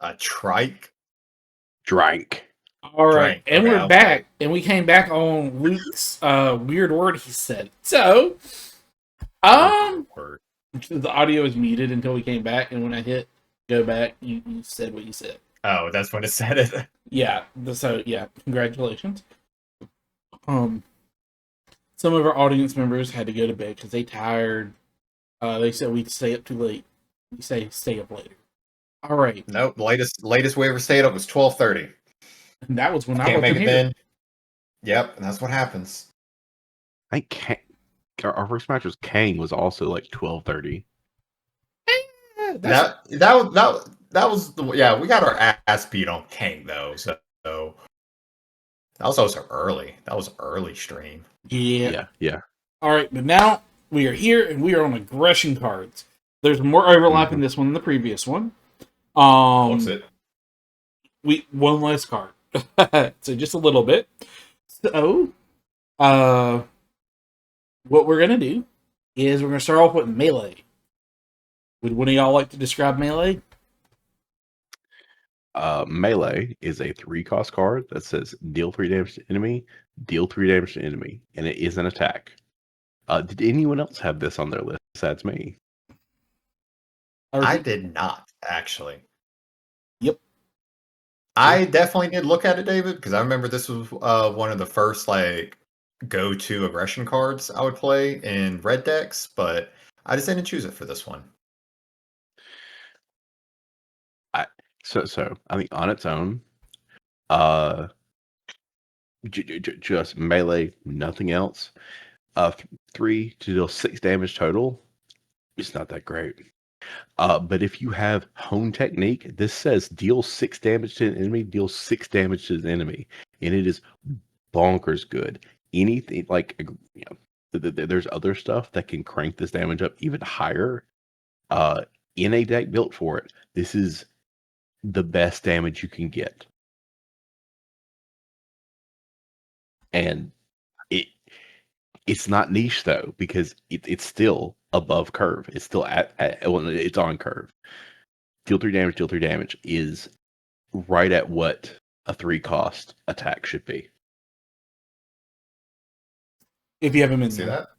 A trike? Drank. All right, Drank. and Okay, we're I'll back, say. and we came back on Luke's weird word he said. So, um, Word. the audio is muted until we came back, and when I hit go back, you said what you said. Oh, that's when it said it. Yeah. So yeah, congratulations. Some of our audience members had to go to bed because they tired. They said we'd stay up too late. We say stay up later. All right. Nope. Latest we ever stayed up was 12:30. And that was when I Can't wasn't make it here. then. Yep, and that's what happens. I think our first match was Kang was also like 12:30. That was yeah. We got our ass beat on King though, so that was also early. That was early stream. Yeah. Yeah. All right, but now we are here and we are on aggression cards. There's more overlap in this one than the previous one. What's it? One less card, so just a little bit. So, what we're gonna do is we're gonna start off with melee. Would one of y'all like to describe melee? Melee is a 3-cost card that says deal 3 damage to enemy, deal 3 damage to enemy, and it is an attack. Did anyone else have this on their list besides me? I did not actually. Yep. I definitely did look at it, David, because I remember this was one of the first like go-to aggression cards I would play in red decks, but I just didn't choose it for this one. So I mean, on its own, just melee, nothing else. 3 to deal 6 damage total. It's not that great. But if you have Hone Technique, this says deal 6 damage to an enemy, deal 6 damage to the enemy, and it is bonkers good. Anything like there's other stuff that can crank this damage up even higher. In a deck built for it, this is the best damage you can get, and it's not niche though because it's still above curve. It's still it's on curve. Deal 3 damage is right at what a 3-cost attack should be. If you have a minion. See that?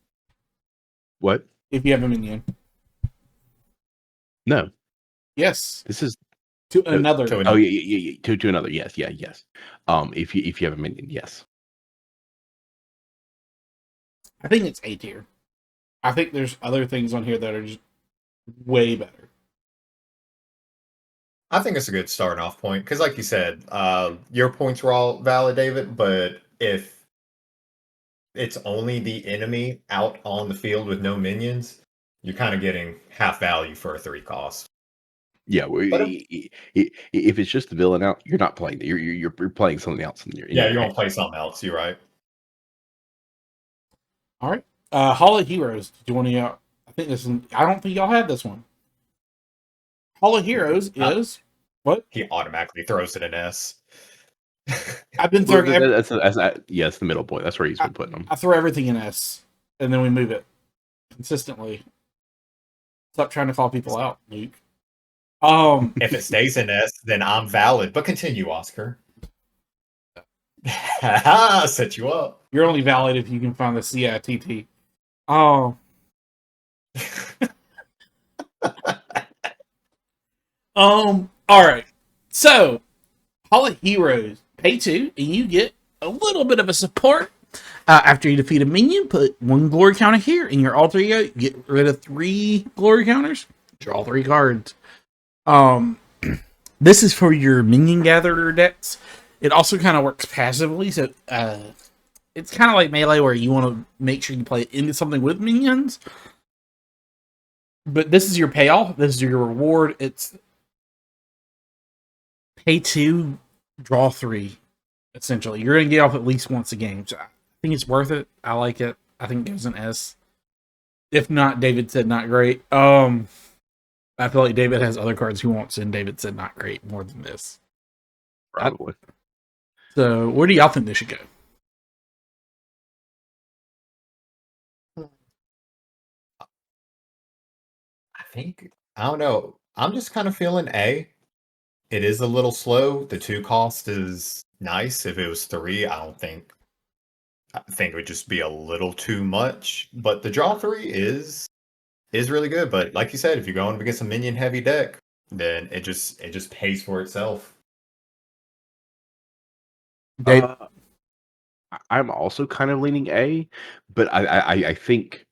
What? If you have a minion. No. Yes. This is to another. Oh yeah. To another. Yes. If you have a minion, yes. I think it's A tier. I think there's other things on here that are just way better. I think it's a good starting off point because, like you said, your points were all valid, David. But if it's only the enemy out on the field with no minions, you're kind of getting half value for a 3-cost. Yeah, if it's just the villain out, you're not playing. You're playing something else in your. Yeah, you're gonna play something else. You're right. All right, Hall of Heroes. Do you want to? I think this is. I don't think y'all had this one. Hall of Heroes is what? He automatically throws it in S. I've been throwing. That's the middle point. That's where he's been putting them. I throw everything in S, and then we move it consistently. Stop trying to call people out, Luke. If it stays in S, then I'm valid. But continue, Oscar. Set you up. You're only valid if you can find the CITT. Oh. All right. So, Hall of Heroes, pay 2, and you get a little bit of a support. After you defeat a minion, put 1 glory counter here in your alter ego. Get rid of 3 glory counters. Draw 3 cards. This is for your minion gatherer decks. It also kind of works passively, so it's kind of like melee where you want to make sure you play it into something with minions. But this is your payoff. This is your reward. It's pay 2, draw 3. Essentially, you're going to get off at least once a game. So I think it's worth it. I like it. I think it goes an S. If not, David said not great. I feel like David has other cards he wants, and David said not great more than this. Probably. So, where do y'all think this should go? I don't know. I'm just kind of feeling A. it is a little slow. The 2 cost is nice. If it was 3, I think it would just be a little too much. But the draw 3 is really good. But like you said, if you're going against a minion heavy deck, then it just pays for itself. Dave, I'm also kind of leaning A, but I think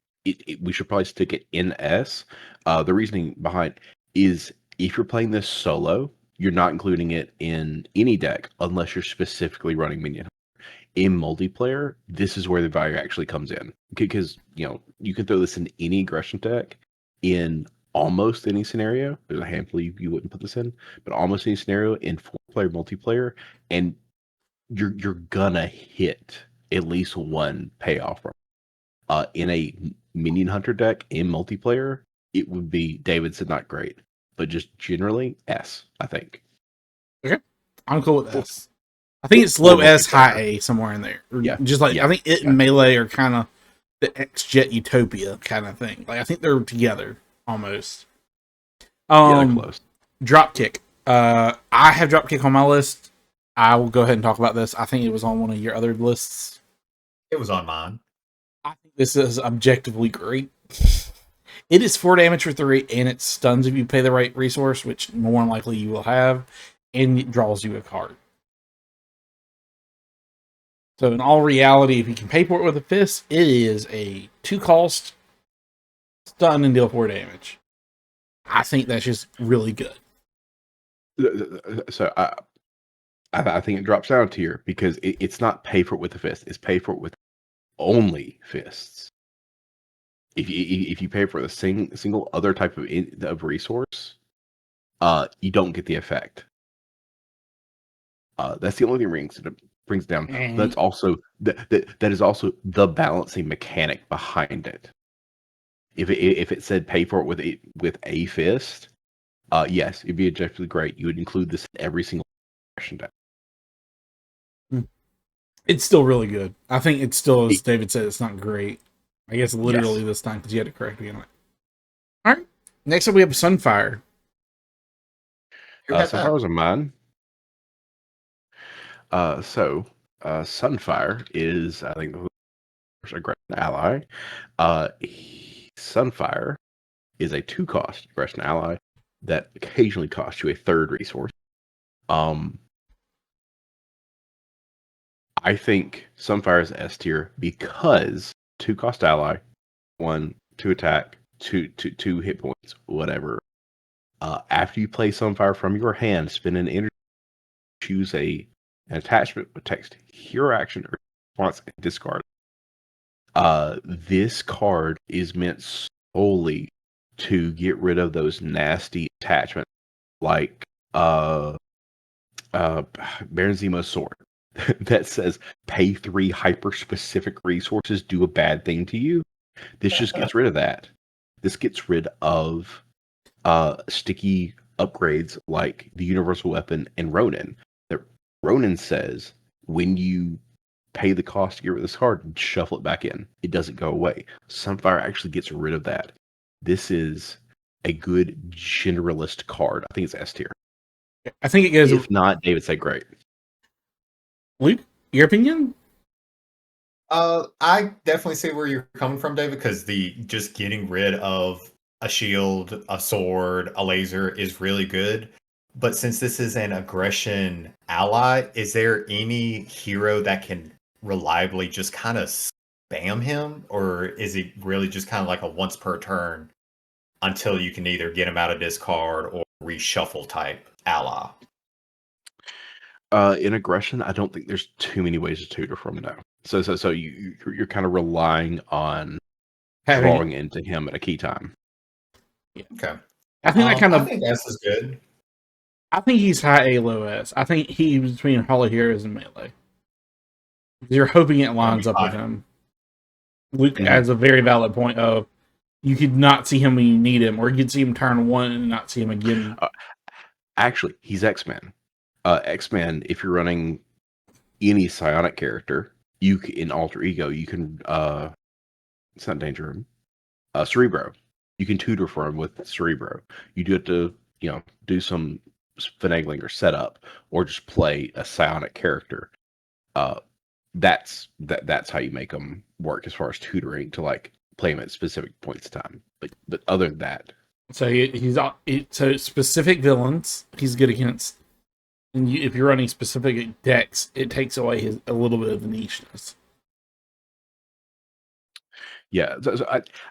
we should probably stick it in S. The reasoning behind is if you're playing this solo, you're not including it in any deck unless you're specifically running minion. In multiplayer, this is where the value actually comes in because you can throw this in any aggression deck in almost any scenario. There's a handful you wouldn't put this in, but almost any scenario in 4-player multiplayer, and you're gonna hit at least one payoff from in a minion hunter deck in multiplayer. It would be David said not great, but just generally S, I think. I'm cool with S. I think it's low S, high A, somewhere in there. Yeah. Just like I think it and Melee are kind of the X-Jet Utopia kind of thing. Like I think they're together almost. Yeah, they're close. Dropkick. I have Dropkick on my list. I will go ahead and talk about this. I think it was on one of your other lists. It was on mine. I think this is objectively great. It is 4 damage for 3, and it stuns if you pay the right resource, which more than likely you will have, and it draws you a card. So in all reality, if you can pay for it with a fist, it is a 2-cost stun and deal 4 damage. I think that's just really good. So I think it drops down a tier because it's not pay for it with a fist; it's pay for it with only fists. If you pay for the single other type of resource, you don't get the effect. That's the only thing brings down. That's also that is also the balancing mechanic behind it. If it said pay for it with a fist, yes, it'd be objectively great. You would include this in every single aggression deck. It's still really good. I think it's still, as David said, it's not great. I guess literally this time because you had to correct me on it. All right. Next up, we have Sunfire. Sunfire was a mine. Sunfire is, I think, the first aggression ally. Sunfire is a 2-cost aggression ally that occasionally costs you a 3rd resource. I think Sunfire is S tier because 2-cost ally, 1, 2 attack, 2 hit points, whatever. After you play Sunfire from your hand, spend an energy, choose an attachment with text, hero action, or response, and discard. This card is meant solely to get rid of those nasty attachments, like Baron Zemo's sword that says pay 3 hyper-specific resources, do a bad thing to you. This just gets rid of that. This gets rid of sticky upgrades like the Universal Weapon and Ronin. That Ronin says when you pay the cost to get rid of this card, shuffle it back in. It doesn't go away. Sunfire actually gets rid of that. This is a good generalist card. I think it's S tier. I think it goes. If not, David said great. Luke, your opinion? I definitely see where you're coming from, David, because the just getting rid of a shield, a sword, a laser is really good. But since this is an aggression ally, is there any hero that can reliably just kind of spam him? Or is it really just kind of like a once per turn until you can either get him out of discard or reshuffle type ally? In aggression, I don't think there's too many ways to tutor from now. So you're kind of relying on drawing into him at a key time. Yeah. Okay. I think I think S is good. I think he's high A, low S. I think he's between Hollow Heroes and Melee. You're hoping it lines up with him. Luke has a very valid point of you could not see him when you need him, or you could see him turn 1 and not see him again. Actually, he's X-Men. X-Men, if you're running any psionic character, you can, in Alter Ego, you can it's not Danger Room. Cerebro. You can tutor for him with Cerebro. You do have to, do some finagling or setup, or just play a psionic character. That's how you make them work as far as tutoring to like play them at specific points of time. But other than that, So so specific villains he's good against, and if you're running specific decks, it takes away a little bit of the nicheness. yeah. So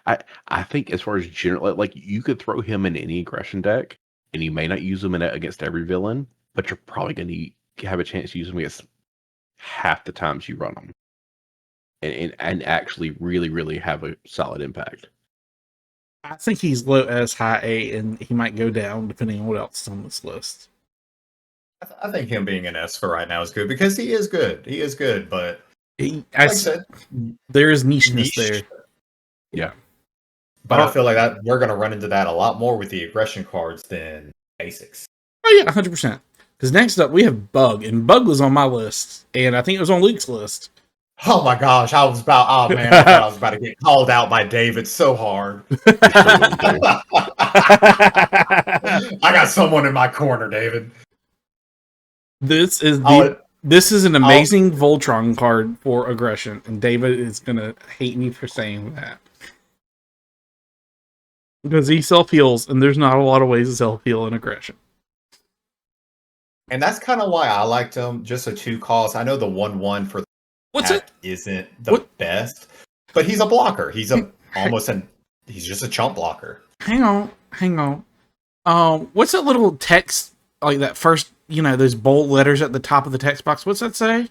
I think as far as general, like you could throw him in any aggression deck, and you may not use him against every villain, but you're probably going to have a chance to use him against half the times you run them, and actually really have a solid impact. I think he's low S, high A, and he might go down depending on what else is on this list. I think him being an S for right now is good because he is good. He is good, but like I said, there is nicheness niche. there. Yeah. But I feel like that we're going to run into that a lot more with the aggression cards than basics. Oh yeah, 100%. Because next up we have Bug, and Bug was on my list, and I think it was on Luke's list. Oh my gosh, I thought I was about to get called out by David so hard. I got someone in my corner, David. This is an amazing Voltron card for aggression, and David is gonna hate me for saying that. Because he self-heals, and there's not a lot of ways to self-heal in aggression. And that's kind of why I liked him, just a 2-cost. I know the 1/1 for isn't the best, but he's a blocker. He's he's just a chump blocker. Hang on. What's that little text, like that first, those bold letters at the top of the text box? What's that say?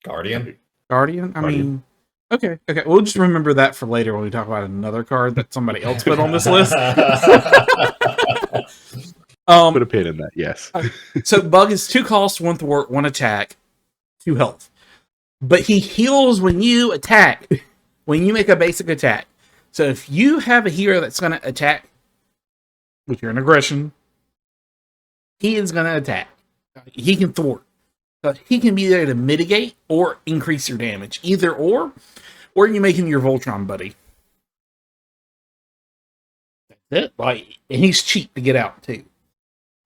Guardian? I mean, okay. We'll just remember that for later when we talk about another card that somebody else put on this list. Put a pin in that, yes. So Bug is 2 cost, 1 thwart, 1 attack, 2 health. But he heals when you attack, when you make a basic attack. So if you have a hero that's going to attack with your aggression, he is going to attack. He can thwart. So he can be there to mitigate or increase your damage. Either or you make him your Voltron buddy. That's it. And he's cheap to get out too.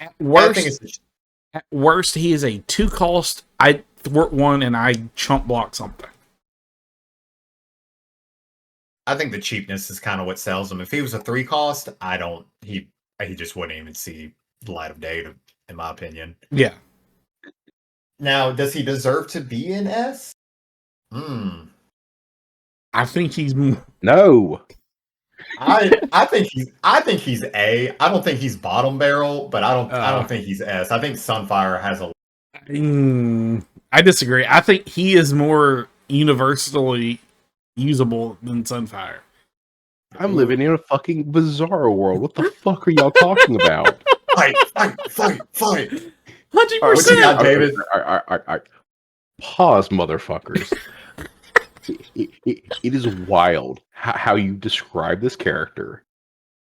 At worst, he is a 2 cost. I thwart 1 and I chump block something. I think the cheapness is kind of what sells him. If he was a 3 cost, he just wouldn't even see the light of day, in my opinion. Yeah. Now, does he deserve to be in S? I think he's no. I think he's A. I don't think he's bottom barrel, but I don't think he's S. I think Sunfire has a. I disagree. I think he is more universally usable than Sunfire. I'm living in a fucking bizarre world. What the fuck are y'all talking about? Fight! 100%. What you got, David? Pause, motherfuckers. It is wild how you describe this character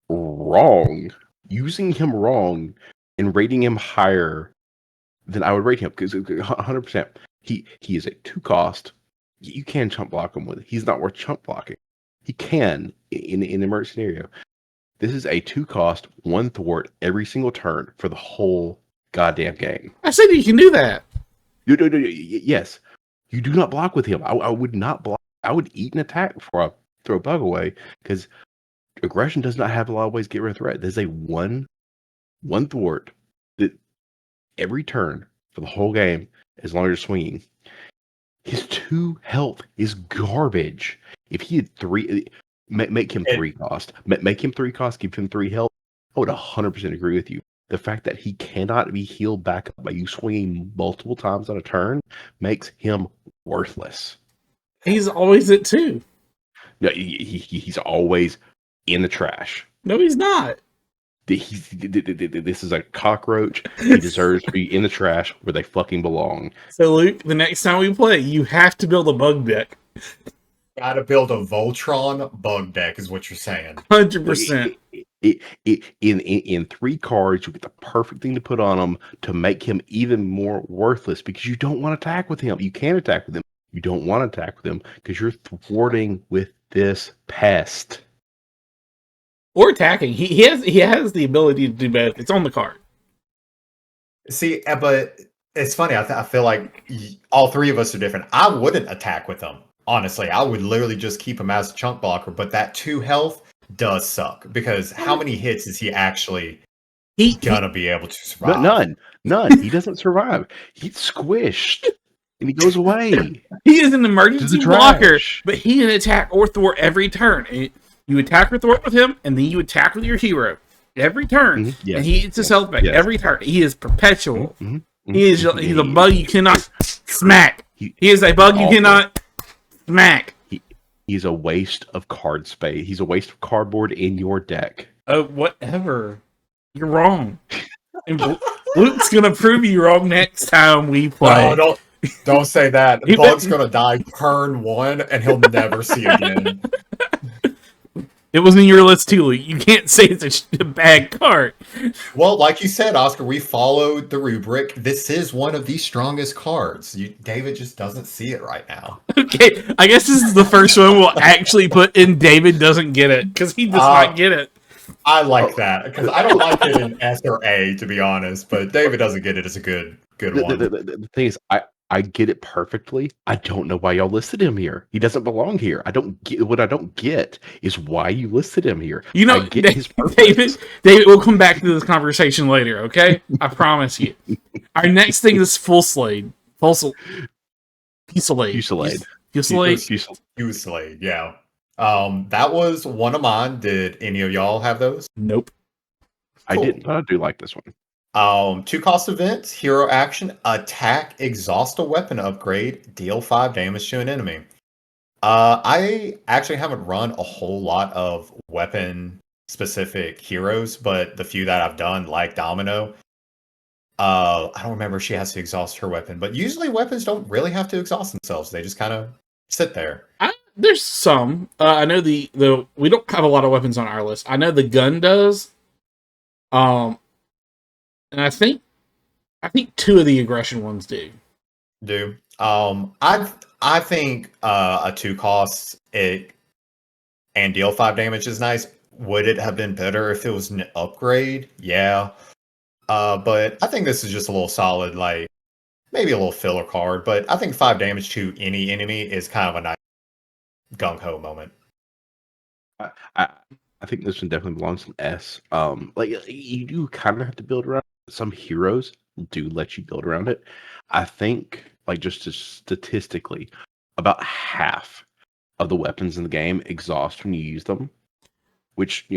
wrong, using him wrong, and rating him higher than I would rate him, because 100%. He is a 2 cost. You can chump block him with it. He's not worth chump blocking. He can in an emergency scenario. This is a 2 cost, 1 thwart every single turn for the whole goddamn game. I said you can do that. Yes. You do not block with him. I would not block. I would eat an attack before I throw a Bug away, because aggression does not have a lot of ways to get rid of threat. There's a one thwart that every turn for the whole game, as long as you're swinging. His 2 health is garbage. If he had 3, make him 3 cost. Make him 3 cost, give him 3 health. I would 100% agree with you. The fact that he cannot be healed back up by you swinging multiple times on a turn makes him worthless. He's always at 2. No, he's always in the trash. No, he's not. This is a cockroach. He deserves to be in the trash where they fucking belong. So, Luke, the next time we play, you have to build a Bug deck. Gotta build a Voltron Bug deck, is what you're saying. 100%. In 3 cards, you get the perfect thing to put on him to make him even more worthless, because you don't want to attack with him. You can attack with him. You don't want to attack with him because you're thwarting with this pest. or attacking. He has the ability to do both. It's on the card. See, but it's funny. I feel like all three of us are different. I wouldn't attack with him. Honestly, I would literally just keep him as a chunk blocker. But that 2 health does suck because how many hits is he actually gonna be able to survive? None. He doesn't survive. He's squished and he goes away. He is an emergency To the blocker, trash. but he can attack or thwart every turn. You attack or thwart with him, and then you attack with your hero every turn, Mhm, yes, and he hits his health back yes. every turn. He is perpetual. Mhm, mhm. He's a bug you cannot smack. He- He is a bug you awful. cannot smack. He's a waste of card space. He's a waste of cardboard in your deck. Oh, whatever. You're wrong. And Luke's gonna prove you wrong next time we play. No, don't say that. He- Bug's gonna die turn 1, and he'll never see again. It wasn't your list too, Luke. You can't say it's a bad card. Well, like you said, Oscar, we followed the rubric. This is one of the strongest cards. David just doesn't see it right now. Okay, I guess this is the first one we'll actually put in David doesn't get it, because he does not get it. I like that because I don't like it in S or A, to be honest. But David doesn't get it as a good one. The thing is, I get it perfectly. I don't know why y'all listed him here. He doesn't belong here. I don't get what I don't get is why you listed him here. You know, I get his purpose. David, we'll come back to this conversation later, okay? I promise you. Our next thing is Fusillade. Fusillade. Fusillade, yeah. That was one of mine. Did any of y'all have those? Nope. I Cool. didn't, but I do like this one. 2 cost events, hero action, attack, exhaust a weapon upgrade, deal 5 damage to an enemy. I actually haven't run a whole lot of weapon specific heroes, but the few that I've done, like Domino, I don't remember if she has to exhaust her weapon, but usually weapons don't really have to exhaust themselves. They just kind of sit there. There's some. I know the we don't have a lot of weapons on our list. I know the gun does. And I think 2 of the aggression ones do. I think a 2 cost it and deal 5 damage is nice. Would it have been better if it was an upgrade? Yeah. But I think this is just a little solid, like maybe a little filler card. But I think 5 damage to any enemy is kind of a nice gung ho moment. I think this one definitely belongs in S. Like you do kind of have to build around. Some heroes do let you build around it. I think, like just statistically, about half of the weapons in the game exhaust when you use them. Which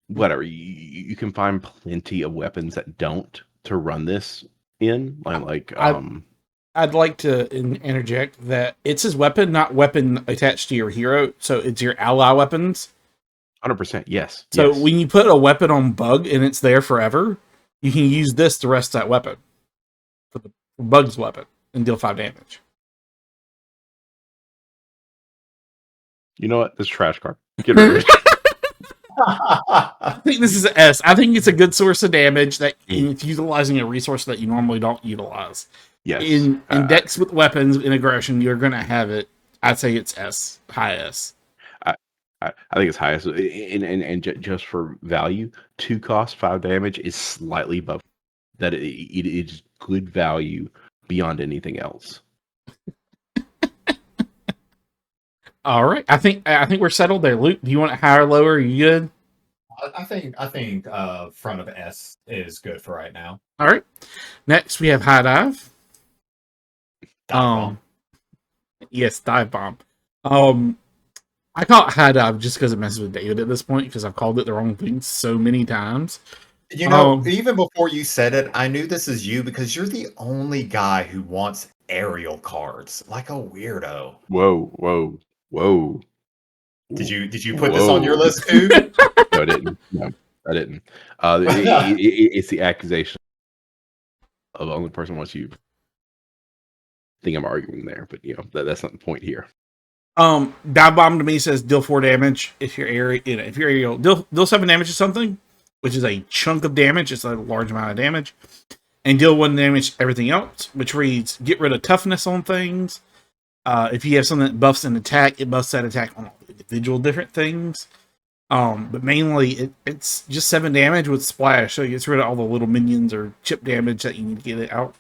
whatever you can find plenty of weapons that don't to run this in. I'd like to interject that it's his weapon, not weapon attached to your hero. So it's your ally weapons. 100%, yes. So yes. when you put a weapon on Bug and it's there forever, you can use this to rest that weapon for the Bug's weapon and deal 5 damage. You know what? This trash card. Get rid of it. I think this is an S. I think it's a good source of damage that it's utilizing a resource that you normally don't utilize. Yes. In decks with weapons in aggression, you're going to have it. I'd say it's S, high S. I think it's highest, and just for value, 2 cost 5 damage is slightly above that. It is good value beyond anything else. All right, I think we're settled there. Luke, do you want it higher or lower? Are you good? I think front of S is good for right now. All right. Next, we have High Dive. Bomb. Yes, Dive Bomb. I call it High Dive just because it messes with David at this point because I've called it the wrong thing so many times. Even before you said it, I knew this is you because you're the only guy who wants aerial cards, like a weirdo. Whoa. Did you put this on your list too? No, I didn't. No, I didn't. It's the accusation of the only person who wants you. I think I'm arguing there, but that's not the point here. Dive Bomb to me says deal 4 damage if you're aerial, deal 7 damage to something, which is a chunk of damage. It's a large amount of damage, and deal 1 damage to everything else, which reads get rid of toughness on things. If you have something that buffs an attack, it buffs that attack on all individual different things. But mainly it's just 7 damage with splash, so it gets rid of all the little minions or chip damage that you need to get it out.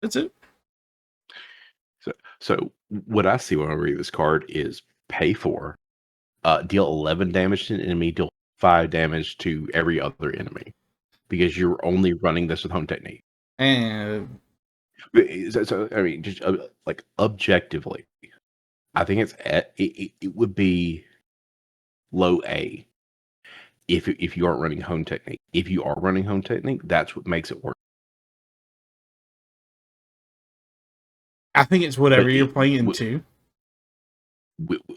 That's it. So what I see when I read this card is pay 4, deal 11 damage to an enemy, deal 5 damage to every other enemy, because you're only running this with home technique. And So I mean, just like objectively, I think it would be low A if you aren't running home technique. If you are running home technique, that's what makes it work. I think it's whatever But you're playing into.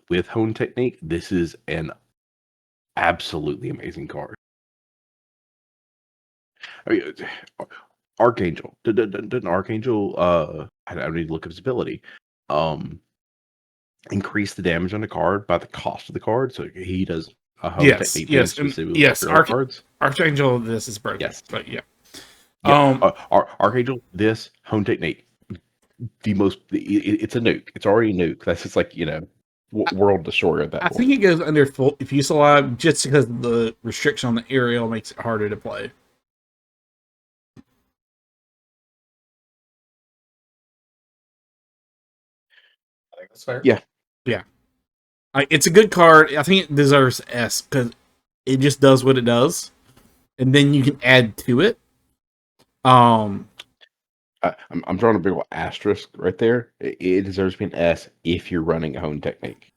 with home technique, this is an absolutely amazing card. I mean, Archangel. Doesn't Archangel? I don't need to look up his ability. Increase the damage on the card by the cost of the card, so he does a home Yes, technique yes, damage specifically yes. with cards. Archangel, this is broken. Yes. But yeah. Yeah, Archangel, this home technique, the most. It's a nuke. It's already a nuke. That's just like world destroyer at that I point. think it goes under full Fusilive just because the restriction on the aerial makes it harder to play. I think that's fair. Yeah. It's a good card. I think it deserves S because it just does what it does, and then you can add to it. I'm drawing a big old asterisk right there. It deserves to be an S if you're running a home technique.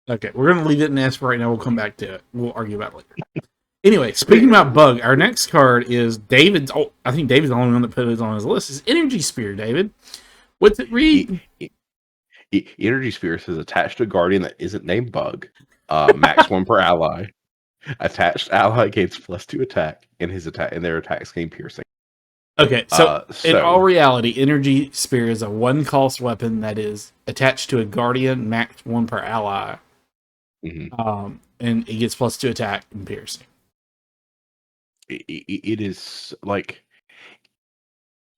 Okay, we're gonna leave it in S for right now. We'll come back to it. We'll argue about it later. Anyway, speaking about bug, our next card is David's. Oh, I think David's the only one that put it on his list. Is Energy Spear, David? What's it read? Energy Sphere says attached to a guardian that isn't named Bug. Max 1 per ally. Attached ally gains +2 attack, and their attacks gain piercing. Okay, so in all reality, Energy Spear is a 1-cost weapon that is attached to a guardian, max 1 per ally. Mm-hmm. And it gets +2 attack and piercing. It is like,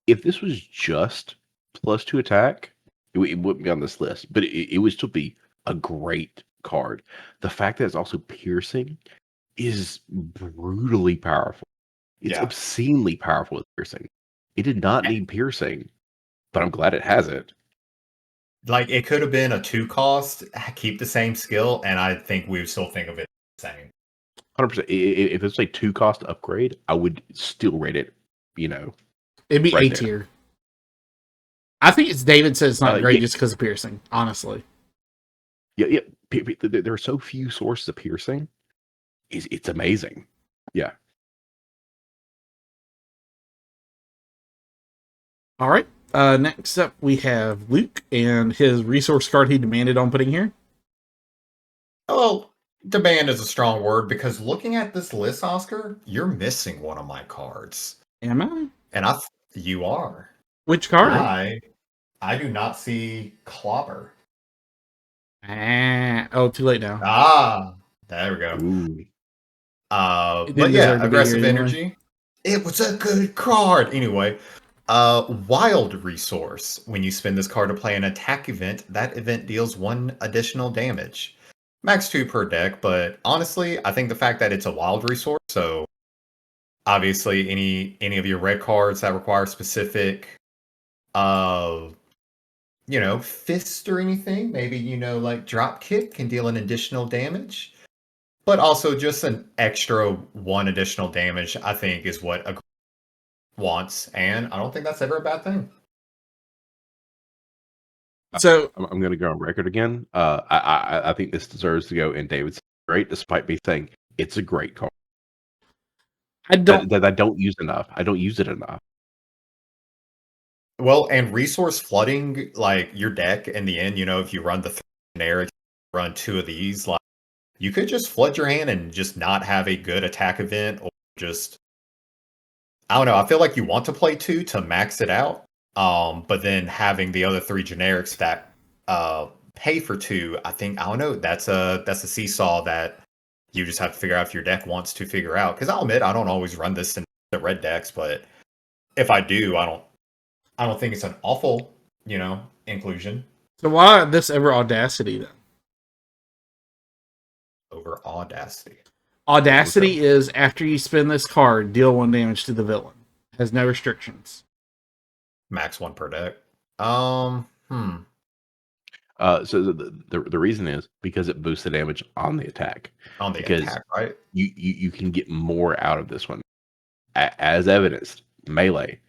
if this was just +2 attack, it wouldn't be on this list, but it would still be a great card. The fact that it's also piercing is brutally powerful. It's obscenely powerful with piercing. It did not need piercing, but I'm glad it has it. Like, it could have been a 2-cost, keep the same skill, and I think we would still think of it the same. 100%. If it's a 2-cost upgrade, I would still rate it, It'd be right A tier. I think it's David says it's not great yeah. just because of piercing, honestly. Yeah. There are so few sources of piercing. It's amazing. Yeah. All right. Next up, we have Luke and his resource card he demanded on putting here. Well, demand is a strong word because looking at this list, Oscar, you're missing one of my cards. Am I? And you are. Which card? I do not see Clobber. Oh, too late now. There we go. Ooh. But yeah, aggressive energy. It was a good card. Anyway, wild resource. When you spend this card to play an attack event, that event deals 1 additional damage. Max 2 per deck, but honestly, I think the fact that it's a wild resource, so obviously any of your red cards that require specific fist or anything, maybe like drop kick can deal an additional damage. But also just an extra 1 additional damage, I think, is what a wants, and I don't think that's ever a bad thing. So I'm going to go on record again. I think this deserves to go in David's great, despite me saying it's a great card. I don't use enough. I don't use it enough. Well, and resource flooding, like your deck in the end, if you run the 3 generic, run 2 of these, like you could just flood your hand and just not have a good attack event, or just, I don't know. I feel like you want to play 2 to max it out. But then having the other 3 generics that pay for 2, I don't know. That's a seesaw that you just have to figure out if your deck wants to figure out. Because I'll admit, I don't always run this in the red decks, but if I do, I don't think it's an awful, inclusion. So why this ever Audacity then? over Audacity? Audacity is after you spend this card, deal 1 damage to the villain. Has no restrictions. Max 1 per deck. So the reason is because it boosts the damage on the attack. On the Because attack, right? you can get more out of this one, as evidenced. Melee,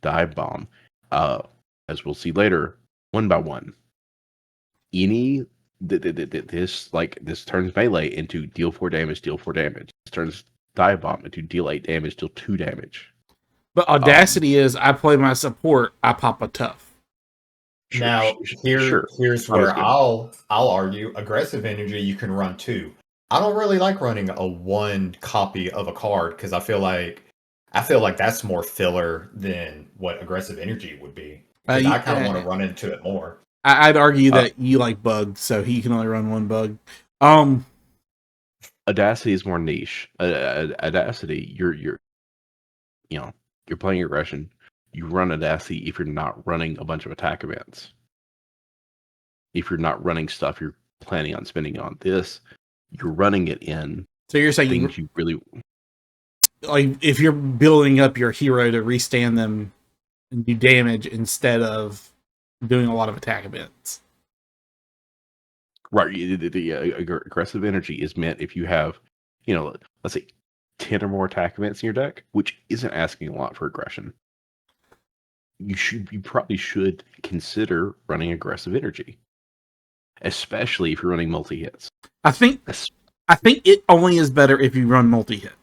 dive bomb, as we'll see later, 1 by 1. This turns melee into deal 4 damage, deal 4 damage. This turns dive bomb into deal 8 damage, deal 2 damage. But Audacity is I play my support, I pop a tough. Now here's where I'll argue aggressive energy you can run 2. I don't really like running a 1 copy of a card because I feel like that's more filler than what aggressive energy would be. I kind of want to run into it more. I'd argue that you like bugs, so he can only run 1 bug. Audacity is more niche. Audacity, you're playing aggression. You run Audacity if you're not running a bunch of attack events. If you're not running stuff you're planning on spending on this, you're running it in. So you're saying things you really like if you're building up your hero to restand them and do damage instead of doing a lot of attack events. Right. The aggressive energy is meant if you have, let's say 10 or more attack events in your deck, which isn't asking a lot for aggression. You probably should consider running aggressive energy, especially if you're running multi-hits. I think it only is better if you run multi-hits.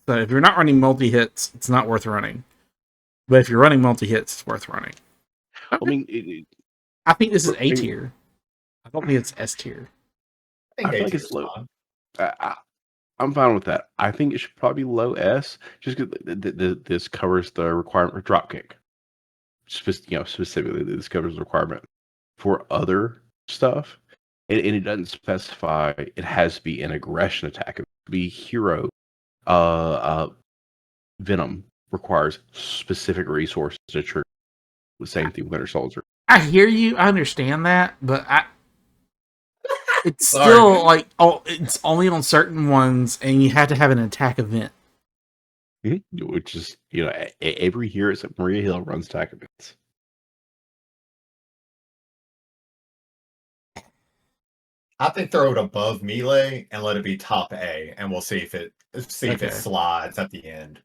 So if you're not running multi-hits, it's not worth running. But if you're running multi-hits, it's worth running. I mean, I think this is A tier. I don't think it's S tier. I feel like it's low. I'm fine with that. I think it should probably be low S, just because this covers the requirement for dropkick. Specifically, this covers the requirement for other stuff, and it doesn't specify it has to be an aggression attack. It could be hero. Venom requires specific resources to trigger. The same thing with Winter Soldier. I hear you. I understand that, but it's still like it's only on certain ones, and you have to have an attack event. Mm-hmm. Which is every year except Maria Hill runs attack events. I think throw it above melee and let it be top A, and we'll see if it slides at the end.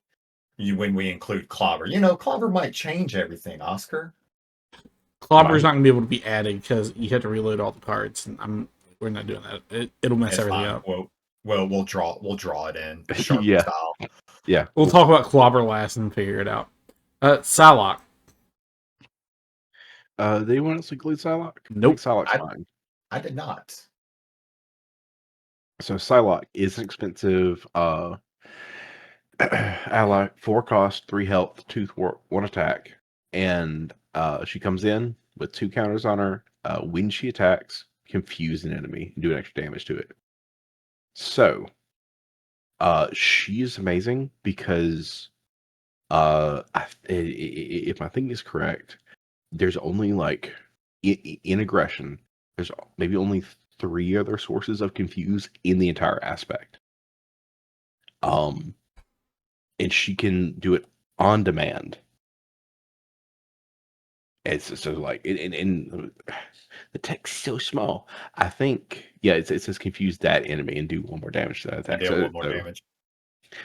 When we include Clobber, Clobber might change everything. Oscar, Clobber's not going to be able to be added because you have to reload all the cards, and we're not doing that. It'll mess everything up. Well, we'll draw it in. Yeah. Style. Yeah. We'll talk about Clobber last and figure it out. Psylocke. They want us to include Psylocke? Nope. Psylocke's fine. I did not. So Psylocke is an expensive ally, 4 cost, 3 health, 2 thwart, 1 attack, and she comes in with 2 counters on her. When she attacks, confuse an enemy and do an extra damage to it. So she is amazing because if my thing is correct, there's only in aggression, there's maybe only 3 other sources of confuse in the entire aspect. And she can do it on demand. It's just and the text's so small. I think, it says confuse that enemy and do 1 more damage to that attack. Yeah, 1 more damage.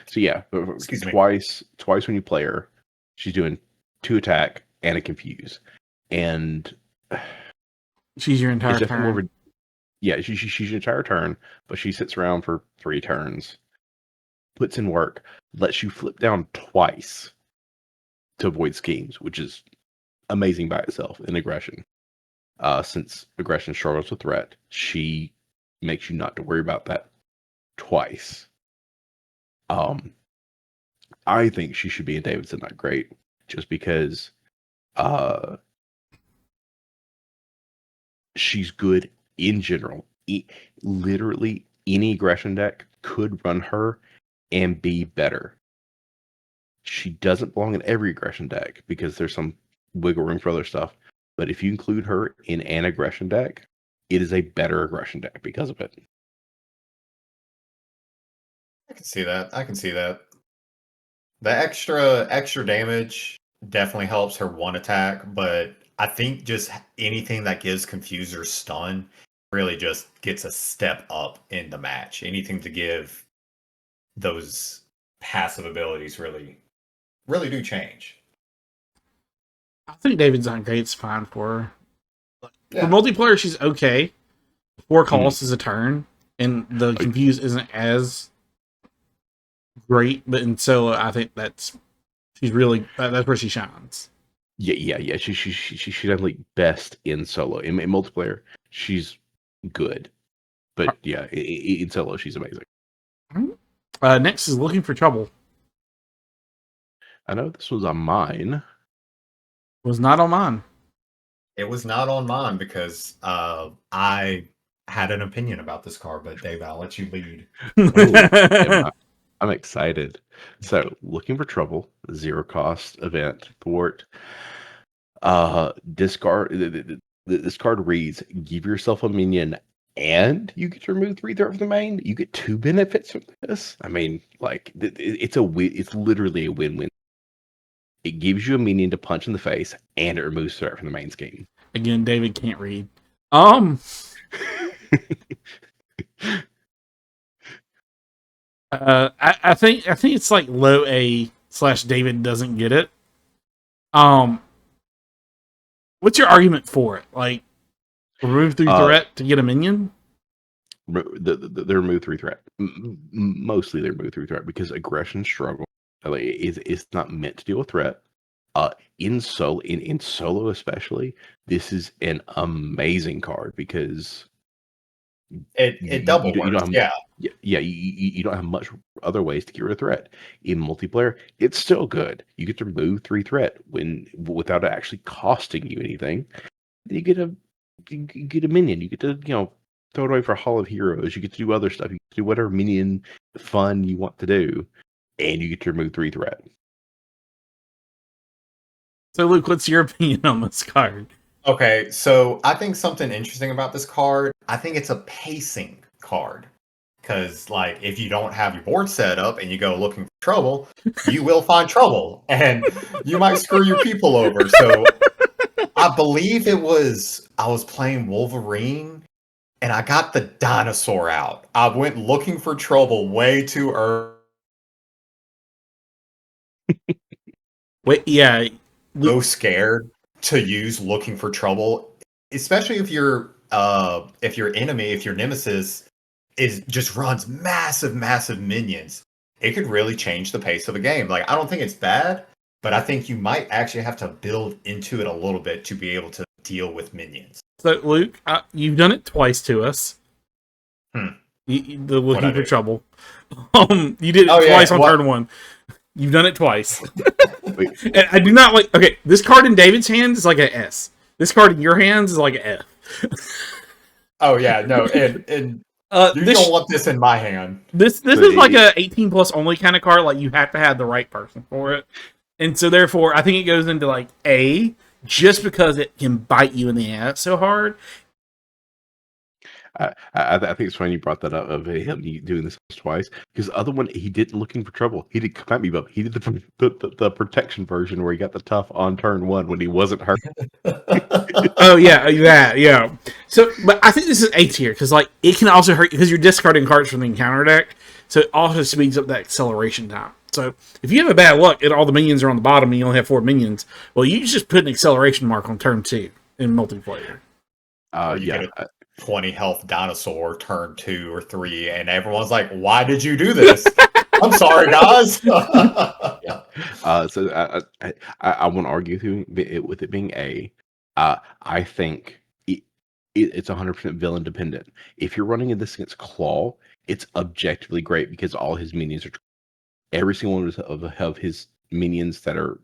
So yeah, twice when you play her, she's doing 2 attack and a confuse, and she's your entire turn. She's your entire turn, but she sits around for 3 turns, puts in work, lets you flip down twice to avoid schemes, which is amazing by itself in aggression. Since aggression struggles with threat, she makes you not to worry about that twice. I think she should be in Davidson Not Great, just because she's good in general. Literally any aggression deck could run her and be better. She doesn't belong in every aggression deck because there's some wiggle room for other stuff. But if you include her in an aggression deck, it is a better aggression deck because of it. I can see that. I can see that. The extra damage definitely helps her one attack, but I think just anything that gives Confuser stun really just gets a step up in the match. Anything to give those passive abilities really do change. I think David's on great's fine for her. For Yeah. multiplayer, she's okay. 4 calls Hmm. is a turn, and the confuse isn't as great. But in solo, I think she's really that's where she shines. Yeah. She's definitely best in solo. In multiplayer, she's good, but yeah, in solo, she's amazing. Next is Looking for Trouble. I know this was on mine. Was not on mine. It was not on mine because I had an opinion about this card, but Dave, I'll let you lead. I'm excited. So, Looking for Trouble, 0 cost event thwart. Discard. This card reads: give yourself a minion, and you get to remove 3 threat from the main. You get 2 benefits from this. I mean, like it's a win. It's literally a win-win. It gives you a minion to punch in the face, and it removes threat from the main scheme. Again, David can't read. I think it's like low A / David doesn't get it. What's your argument for it? Like, remove 3 threat to get a minion? They remove 3 threat. Mostly they remove 3 threat because aggression struggle is not meant to deal with threat. In solo especially, this is an amazing card because it double works. You don't have much other ways to get rid of threat. In multiplayer, it's still good. You get to remove 3 threat without it actually costing you anything. You get a minion. You get to throw it away for Hall of Heroes. You get to do other stuff. You get to do whatever minion fun you want to do, and you get to remove 3 threat. So, Luke, what's your opinion on this card? Okay, so I think something interesting about this card, I think it's a pacing card. Because, like, if you don't have your board set up and you go looking for trouble, you will find trouble. And you might screw your people over. So, I believe I was playing Wolverine, and I got the dinosaur out. I went looking for trouble way too early. Wait, yeah. So scared to use looking for trouble, especially if your enemy, if your nemesis just runs massive minions. It could really change the pace of a game. Like, I don't think it's bad, but I think you might actually have to build into it a little bit to be able to deal with minions. So, Luke, you've done it twice to us. The Looking for Trouble. You did it twice on turn 1. You've done it twice. And I do not like. Okay, this card in David's hands is like an S. This card in your hands is like an F. Oh yeah, no, and you don't want this in my hand. This is like a 18+ only kind of card. Like, you have to have the right person for it, and so therefore, I think it goes into like A, just because it can bite you in the ass so hard. I think it's funny you brought that up of him doing this twice, because the other one he did Looking for Trouble. He did come at me, but he did the protection version where he got the tough on turn 1 when he wasn't hurt. Oh yeah. So, but I think this is A tier because like it can also hurt because you're discarding cards from the encounter deck, so it also speeds up that acceleration time. So if you have a bad luck and all the minions are on the bottom and you only have 4 minions, well, you just put an acceleration mark on turn 2 in multiplayer. Get a 20 health dinosaur turn 2 or 3, and everyone's like, "Why did you do this?" I'm sorry, guys. So I want to argue with it being A. I think it's 100% villain dependent. If you're running this against Claw, it's objectively great because all his minions are every single one of his minions that are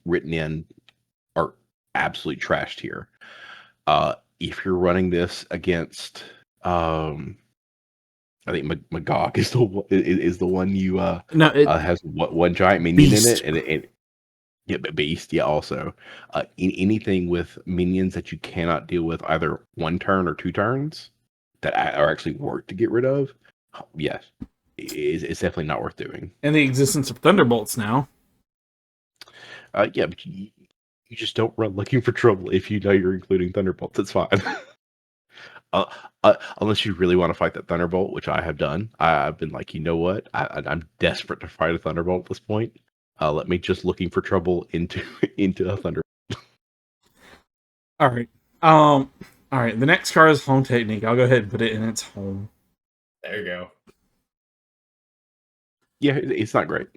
written in are absolutely trashed here. If you're running this against, I think Magog is the one you has one giant minion Beast. in it, and Beast, also anything with minions that you cannot deal with either 1 turn or 2 turns that are actually work to get rid of. Yes, is definitely not worth doing. And the existence of Thunderbolts now. Yeah, but you just don't run looking for trouble if you know you're including Thunderbolts. It's fine. Unless you really want to fight that Thunderbolt, which I have done. I've been like, you know what? I'm desperate to fight a Thunderbolt at this point. Let me just looking for trouble into a Thunderbolt. All right. All right. The next card is Home Technique. I'll go ahead and put it in its home. There you go. Yeah, it's not great.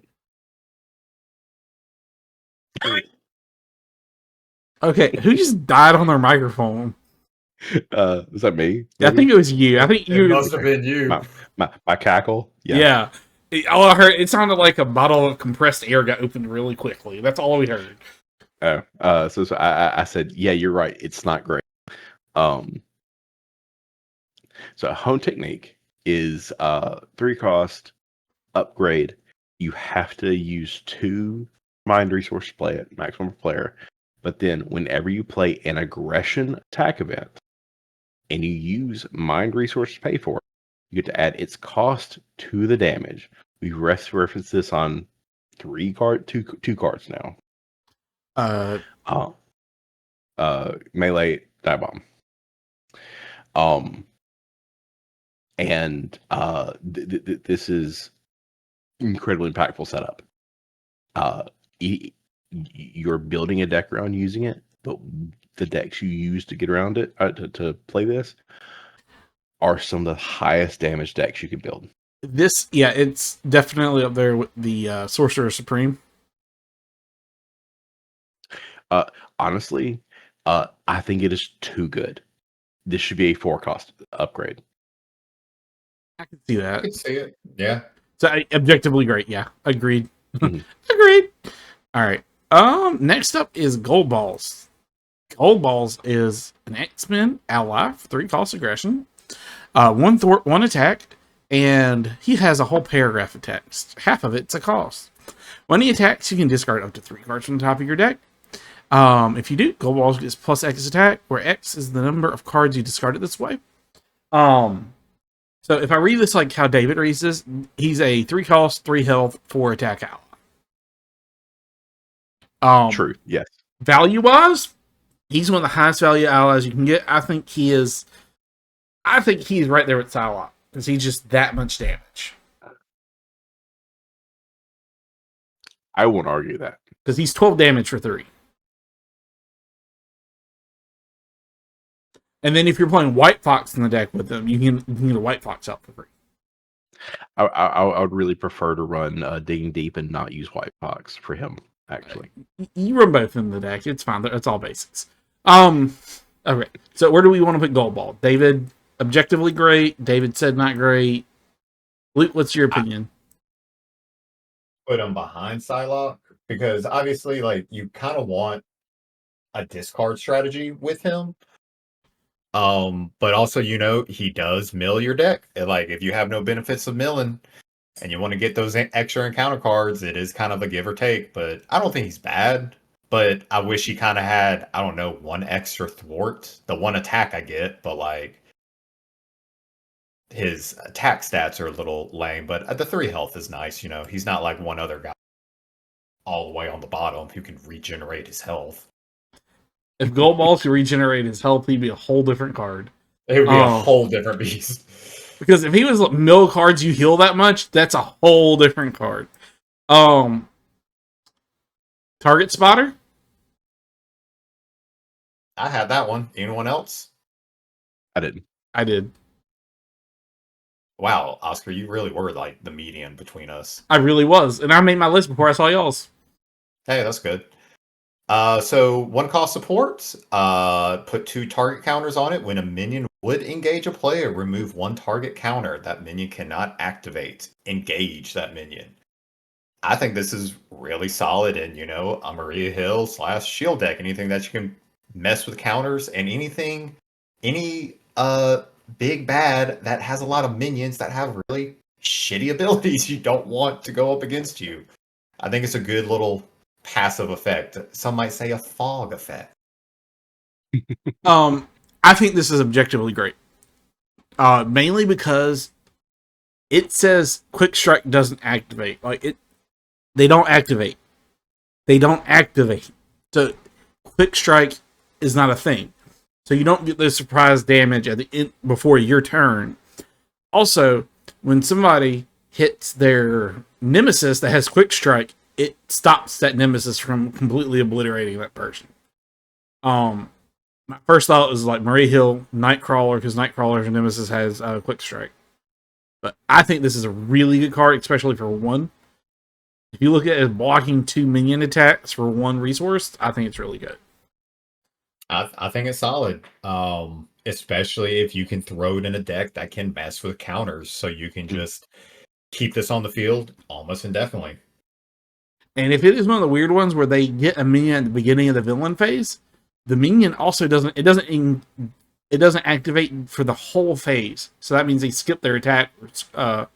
Okay, who just died on their microphone? Is that me? I think it was you. I think It you must have been you. My cackle. Yeah. All I heard, it sounded like a bottle of compressed air got opened really quickly. That's all we heard. So I said, yeah, you're right. It's not great. So Home Technique is 3 cost upgrade. You have to use 2 mind resource to play it, maximum per player. But then whenever you play an aggression attack event and you use mind resource to pay for it, you get to add its cost to the damage. We reference this on 2 cards now. Melee die bomb. And this is incredibly impactful setup. You're building a deck around using it, but the decks you use to get around it to play this are some of the highest damage decks you can build. It's definitely up there with the Sorcerer Supreme. Honestly, I think it is too good. This should be a 4 cost upgrade. I can see that. I can see it. Yeah. So objectively great. Yeah, agreed. Mhm. Agreed. All right. Next up is Gold Balls. Gold Balls is an X-Men ally, 3 cost aggression, 1 thwart, 1 attack, and he has a whole paragraph of text. Half of it's a cost. When he attacks, you can discard up to 3 cards from the top of your deck. If you do, Gold Balls gets plus X attack, where X is the number of cards you discarded this way. So if I read this like how David reads this, he's a 3 cost, 3 health, 4 attack ally. True. Yes. Value wise, he's one of the highest value allies you can get. I think he's right there with Psylocke because he's just that much damage. I won't argue that Because he's 12 damage for 3. And then if you're playing White Fox in the deck with them, you can get a White Fox out for free. I would really prefer to run Digging Deep and not use White Fox for him, actually. You run both in the deck. It's fine. It's all basics. Okay. So where do we want to put Gold Ball? David, objectively great. David said not great. Luke, what's your opinion? Put him behind Psylocke because obviously, like, you kind of want a discard strategy with him. But also, he does mill your deck. Like, if you have no benefits of milling and you want to get those extra encounter cards, it is kind of a give or take. But I don't think he's bad. But I wish he kind of had, I don't know, 1 extra thwart. The 1 attack I get, but like his attack stats are a little lame. But the 3 health is nice. He's not like one other guy all the way on the bottom who can regenerate his health. If Gold Balls could regenerate his health, he'd be a whole different card. It would be a whole different beast. Because if he was mill cards you heal that much, that's a whole different card. Target Spotter? I had that one. Anyone else? I didn't. I did. Wow, Oscar, you really were like the median between us. I really was. And I made my list before I saw y'all's. Hey, that's good. So 1 cost support, put 2 target counters on it. When a minion would engage a player, remove 1 target counter. That minion cannot activate. Engage that minion. I think this is really solid in, a Maria Hill / shield deck. Anything that you can mess with counters and any big bad that has a lot of minions that have really shitty abilities you don't want to go up against you. I think it's a good little passive effect. Some might say a fog effect. I think this is objectively great. Mainly because it says quick strike doesn't activate. They don't activate. They don't activate. So quick strike is not a thing. So you don't get the surprise damage at the end before your turn. Also, when somebody hits their nemesis that has quick strike, it stops that nemesis from completely obliterating that person. My first thought was like Marie Hill, Nightcrawler, because Nightcrawler's nemesis has quick strike. But I think this is a really good card, especially for one. If you look at it as blocking 2 minion attacks for 1 resource, I think it's really good. I think it's solid. Especially if you can throw it in a deck that can mess with counters, so you can just keep this on the field almost indefinitely. And if it is one of the weird ones where they get a minion at the beginning of the villain phase, the minion also doesn't activate for the whole phase. So that means they skip their attack after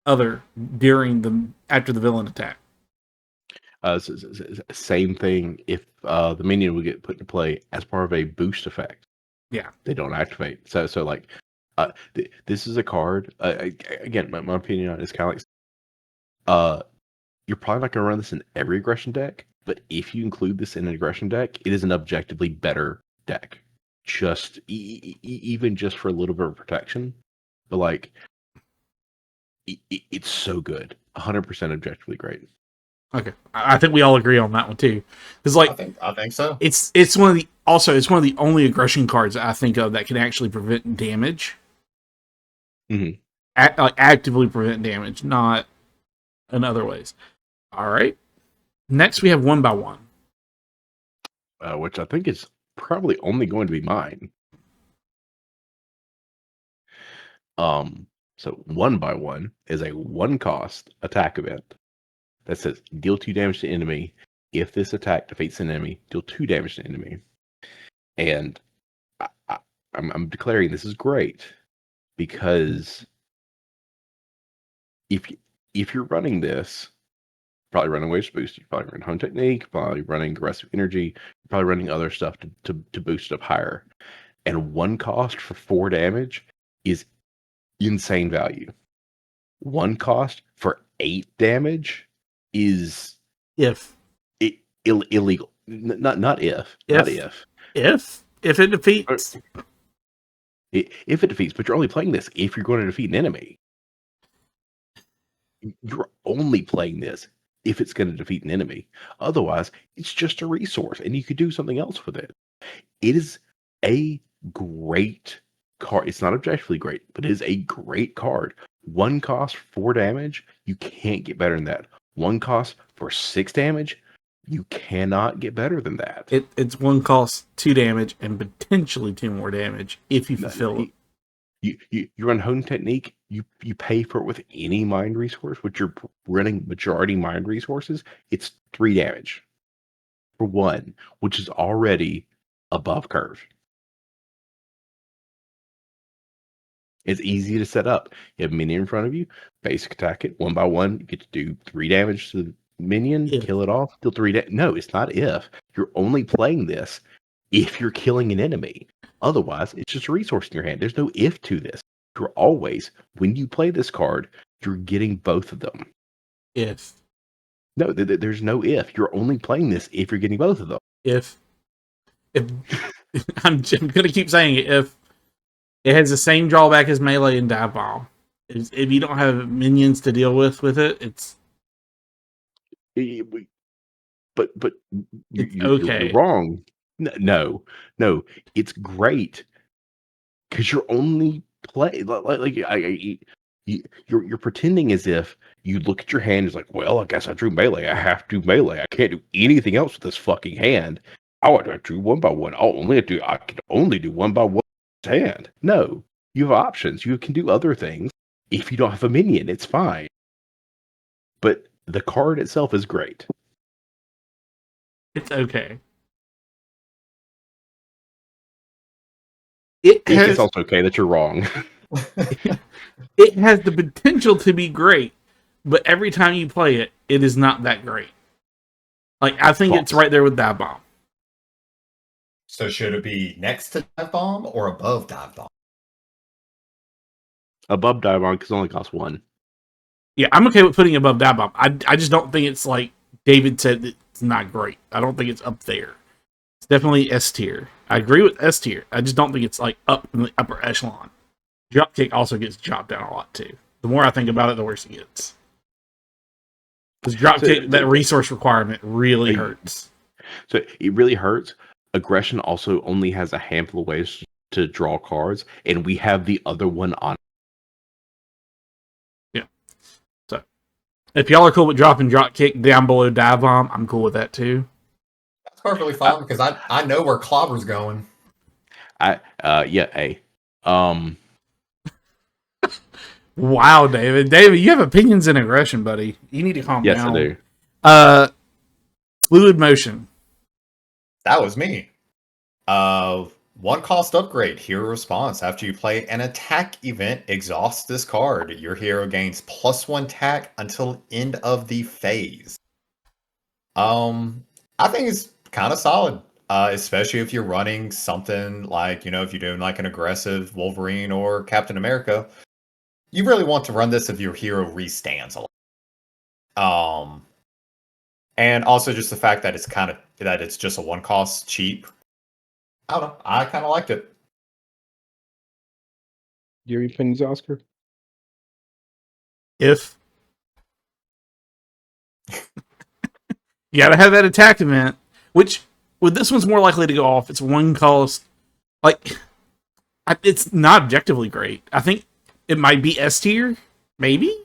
the villain attack. Same thing if the minion would get put into play as part of a boost effect. Yeah, they don't activate. So like, this is a card. Again, my opinion on it is kind of like, you're probably not going to run this in every aggression deck, but if you include this in an aggression deck, it is an objectively better deck. Just even just for a little bit of protection, but like, it's so good. 100% objectively great. Okay, I think we all agree on that one too. Because like, I think so. It's one of the only aggression cards that I think of that can actually prevent damage. Mm-hmm. Actively prevent damage, not in other ways. All right. Next, we have 1x1, which I think is probably only going to be mine. So 1x1 is a 1-cost attack event that says deal 2 damage to enemy. If this attack defeats an enemy, deal 2 damage to enemy. And I'm declaring this is great because if you're running this, you're probably running Waves Boost, you're probably running Hone Technique, probably running Aggressive Energy, you're probably running other stuff to boost it up higher. And 1 cost for 4 damage is insane value. 1 cost for 8 damage is illegal. Not if it defeats. If it defeats, but you're only playing this if you're going to defeat an enemy. You're only playing this if it's going to defeat an enemy. Otherwise, it's just a resource, and you could do something else with it. It is a great card. It's not objectively great, but it is a great card. 1 cost, 4 damage. You can't get better than that. 1 cost for 6 damage. You cannot get better than that. It's 1 cost, 2 damage, and potentially 2 more damage if you fulfill it. You run Hone Technique, you pay for it with any mind resource, which you're running majority mind resources, it's 3 damage for 1, which is already above curve. It's easy to set up. You have a minion in front of you, basic attack it 1x1, you get to do 3 damage to the minion, kill it off, deal 3 damage. No, it's not if. You're only playing this if you're killing an enemy. Otherwise, it's just a resource in your hand. There's no if to this. You're always, when you play this card, you're getting both of them. If. No, there's no if. You're only playing this if you're getting both of them. If I'm going to keep saying it, if it has the same drawback as Melee and Dive Bomb. If you don't have minions to deal with it, it's... But you're wrong. No, it's great because you're only you're pretending as if you look at your hand. It's like, well, I guess I drew melee. I have to do melee. I can't do anything else with this fucking hand. Oh, I drew 1x1. I can only do 1x1 hand. No, you have options. You can do other things. If you don't have a minion, it's fine. But the card itself is great. It's okay. It's also okay that you're wrong. It has the potential to be great, but every time you play it, it is not that great. Like, I think it's right there with Dive Bomb. So should it be next to Dive Bomb or above Dive Bomb? Above Diamond because it only costs one. Yeah, I'm okay with putting it above Dive Bomb. I just don't think it's like David said. It's not great. I don't think it's up there. It's definitely S tier. I agree with S tier. I just don't think it's like up in the upper echelon. Dropkick also gets chopped down a lot too. The more I think about it, the worse it gets. Because Dropkick, that resource requirement really hurts. So it really hurts. Aggression also only has a handful of ways to draw cards, and we have the other one on. Yeah. So if y'all are cool with dropping Dropkick down below Dive Bomb, I'm cool with that too. That's perfectly fine because I know where Clobber's going. Wow, David. David, you have opinions in aggression, buddy. You need to calm down. Yes, I do. Fluid motion. That was me. One cost upgrade, hero response. After you play an attack event, exhaust this card. Your hero gains +1 attack until end of the phase. I think it's kind of solid. Especially if you're running something like, if you're doing like an aggressive Wolverine or Captain America, you really want to run this if your hero restands a lot. And also just the fact that it's just a one cost cheap. I don't know. I kind of liked it. Your opinions, Oscar? If you gotta have that attack event, which with this one's more likely to go off. It's one cost. Like, it's not objectively great. I think it might be S tier, maybe.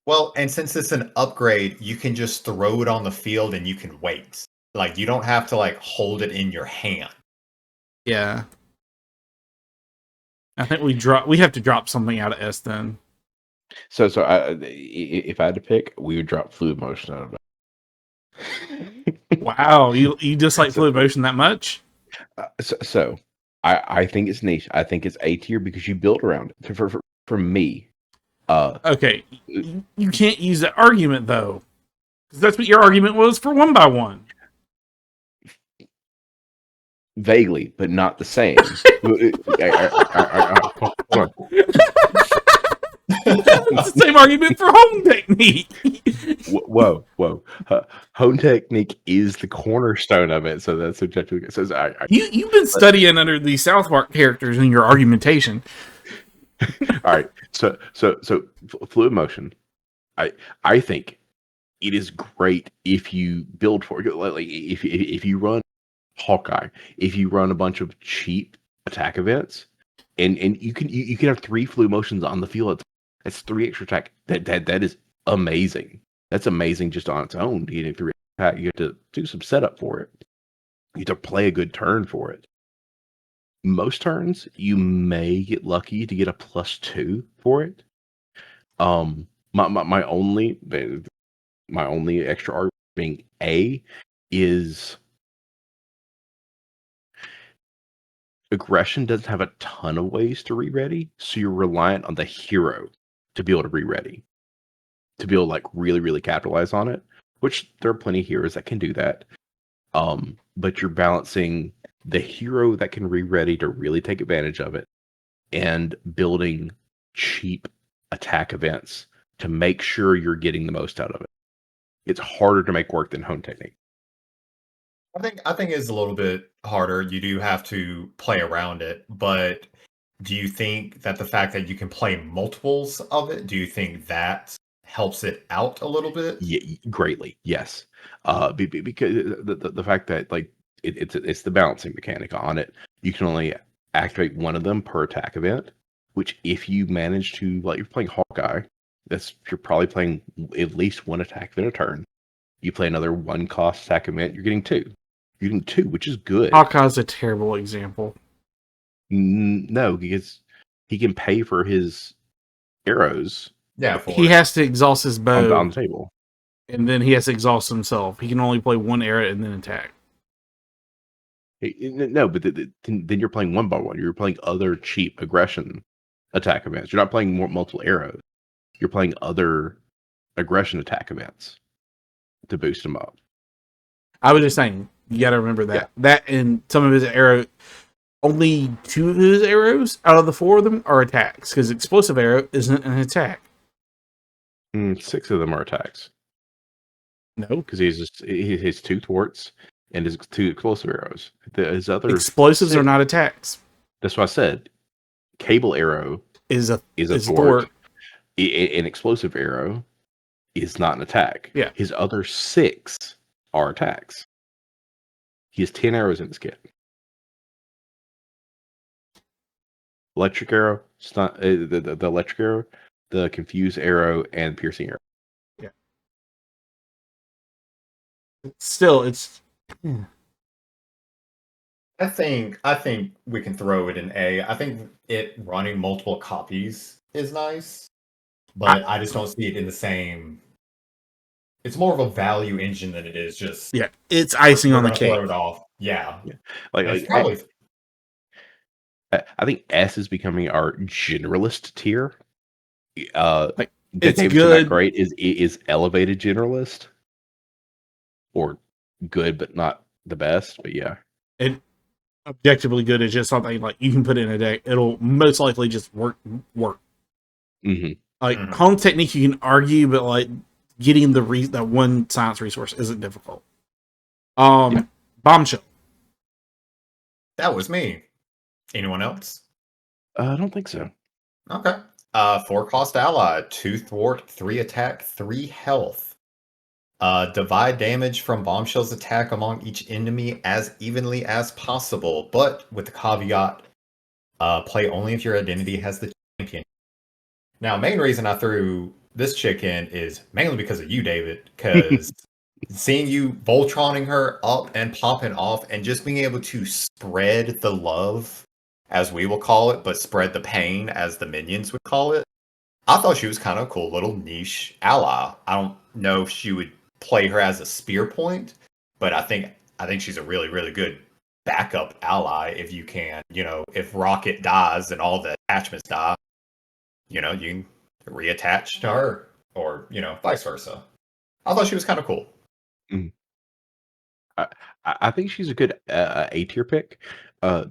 Well, and since it's an upgrade, you can just throw it on the field and you can wait. Like, you don't have to like hold it in your hand. Yeah. I think we have to drop something out of S then. So if I had to pick, we would drop Fluid Motion out of it. Wow, you dislike Fluid Motion that much? I think it's niche. I think it's A tier because you build around it. For me, okay, you can't use that argument though, because that's what your argument was for 1x1. Vaguely, but not the same. Hold on. It's the same argument for home technique. Whoa. Home technique is the cornerstone of it, so that's objectively. So you've been studying under the South Park characters in your argumentation. All right, so Fluid Motion, I think it is great if you build for it. Like if you run Hawkeye, if you run a bunch of cheap attack events, and you can have 3 Fluid Motions on the field. That's 3 extra attack. That is amazing. That's amazing just on its own. You get 3 attack. You have to do some setup for it. You have to play a good turn for it. Most turns you may get lucky to get a +2 for it. My only extra argument being A is aggression doesn't have a ton of ways to re-ready, so you're reliant on the hero to be able to re-ready, to be able to like really capitalize on it, which there are plenty of heroes that can do that. But you're balancing the hero that can re-ready to really take advantage of it and building cheap attack events to make sure you're getting the most out of it. It's harder to make work than home technique. I think it's a little bit harder. You do have to play around it, but do you think that the fact that you can play multiples of it, do you think that helps it out a little bit? Yeah, greatly, yes. Because the fact that like it's the balancing mechanic on it. You can only activate one of them per attack event. Which, if you manage to, like, you're playing Hawkeye, you're probably playing at least 1 attack event a turn. You play another 1 cost attack event, you're getting 2. You're getting 2, which is good. Hawkeye's a terrible example. No, because he can pay for his arrows. Yeah, he has to exhaust his bow on the table, and then he has to exhaust himself. He can only play 1 arrow and then attack. No, but then you're playing 1x1. You're playing other cheap aggression attack events. You're not playing multiple arrows. You're playing other aggression attack events to boost them up. I was just saying, you got to remember that. Yeah. That and some of his arrow. only 2 of his arrows out of the 4 of them are attacks, because explosive arrow isn't an attack. 6 of them are attacks. No. Because he has 2 thwarts and his 2 explosive arrows. His other Explosives 6, are not attacks. that's what I said. Cable arrow Is a thwart. An explosive arrow is not an attack. Yeah. His other 6 are attacks. He has 10 arrows in his kit. Electric arrow, the electric arrow, the confuse arrow, and piercing arrow. Yeah. Still, it's. I think we can throw it in A. I think it running multiple copies is nice, but I just don't see it in the same. It's more of a value engine than it is just. Yeah, it's icing on the cake. Throw it off. Yeah. Like probably. I think S is becoming our generalist tier. It's David's good. Not great is elevated generalist, or good but not the best. But yeah, it objectively good is just something like you can put in a deck. It'll most likely just work. Mm-hmm. Like home technique, you can argue, but like getting that one science resource isn't difficult. Bombshell. That was me. Anyone else? I don't think so. Okay. 4-cost ally, 2 thwart, 3 attack, 3 health. Divide damage from Bombshell's attack among each enemy as evenly as possible, but with the caveat, play only if your identity has the champion. Now, main reason I threw this chick in is mainly because of you, David, because seeing you Voltroning her up and popping off and just being able to spread the love, as we will call it, but spread the pain, as the minions would call it. I thought she was kind of a cool little niche ally. I don't know if she would play her as a spear point, but I think she's a really, really good backup ally if you can. If Rocket dies and all the attachments die, you can reattach to her, or vice versa. I thought she was kind of cool. Mm. I think she's a good A tier pick,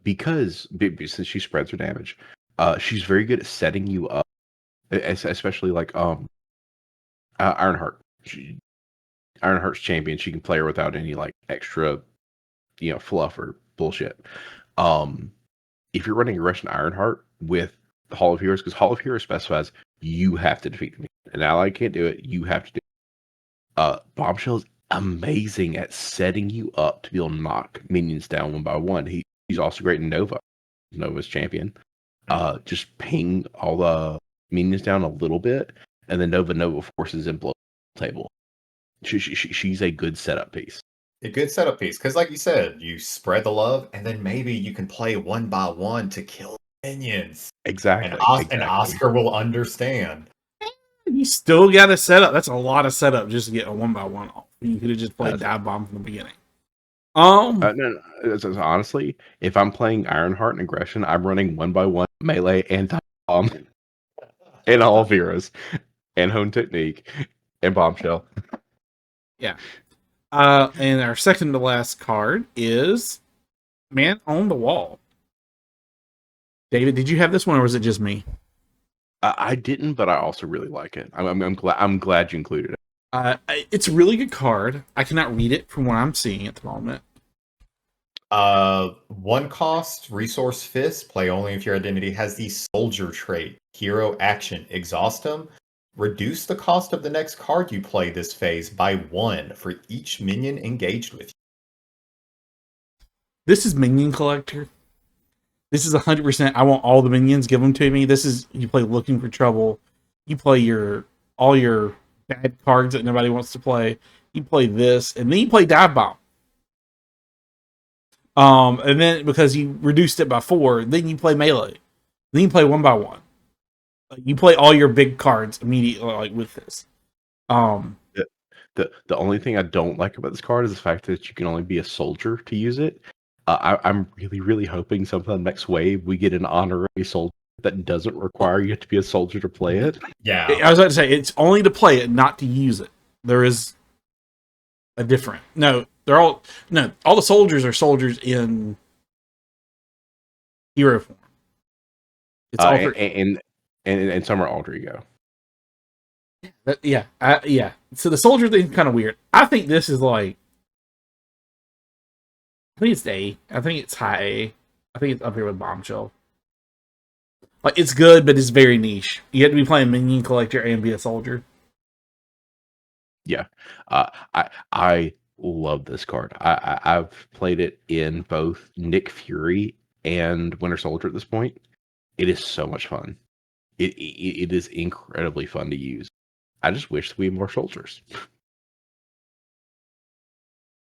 because since she spreads her damage, she's very good at setting you up, especially like Ironheart. Ironheart's champion. She can play her without any like extra, fluff or bullshit. If you're running a Russian Ironheart with the Hall of Heroes, because Hall of Heroes specifies you have to defeat them. An ally can't do it. You have to do it. Bombshell's amazing at setting you up to be able to knock minions down one by one. He's also great in Nova. Nova's champion. Just ping all the minions down a little bit, and then Nova forces and blow the table. She's a good setup piece. A good setup piece, because like you said, you spread the love, and then maybe you can play one by one to kill minions. Exactly. And Oscar will understand. You still got to set up. That's a lot of setup just to get a 1x1 off. You could have just played dive bomb from the beginning. No. Honestly, if I'm playing Ironheart and Aggression, I'm running 1x1 melee and dive bomb, and all of Heroes, and Hone Technique, and Bombshell. Yeah. And our second to last card is Man on the Wall. David, did you have this one, or was it just me? I didn't, but I also really like it. I'm glad you included it. It's a really good card. I cannot read it from what I'm seeing at the moment. 1-cost resource fist. Play only if your identity has the soldier trait. Hero action. Exhaust them. Reduce the cost of the next card you play this phase by 1 for each minion engaged with you. This is Minion Collector. This is 100%. I want all the minions. Give them to me. This is, you play Looking for Trouble. You play all your bad cards that nobody wants to play. You play this, and then you play Dive Bomb. And then because you reduced it by 4, then you play melee. Then you play 1x1. You play all your big cards immediately, like with this. The only thing I don't like about this card is the fact that you can only be a soldier to use it. I'm really, really hoping sometime next wave we get an honorary soldier that doesn't require you to be a soldier to play it. Yeah, I was about to say it's only to play it, not to use it. There is a different. All the soldiers are soldiers in hero form. It's alter. And some are alter ego. Yeah. So the soldier thing's kind of weird. I think this is like, I think it's A. I think it's high A. I think it's up here with Bombshell. Like, it's good, but it's very niche. You have to be playing Minion Collector and be a soldier. Yeah, I love this card. I've played it in both Nick Fury and Winter Soldier at this point. It is so much fun. It is incredibly fun to use. I just wish we had more soldiers.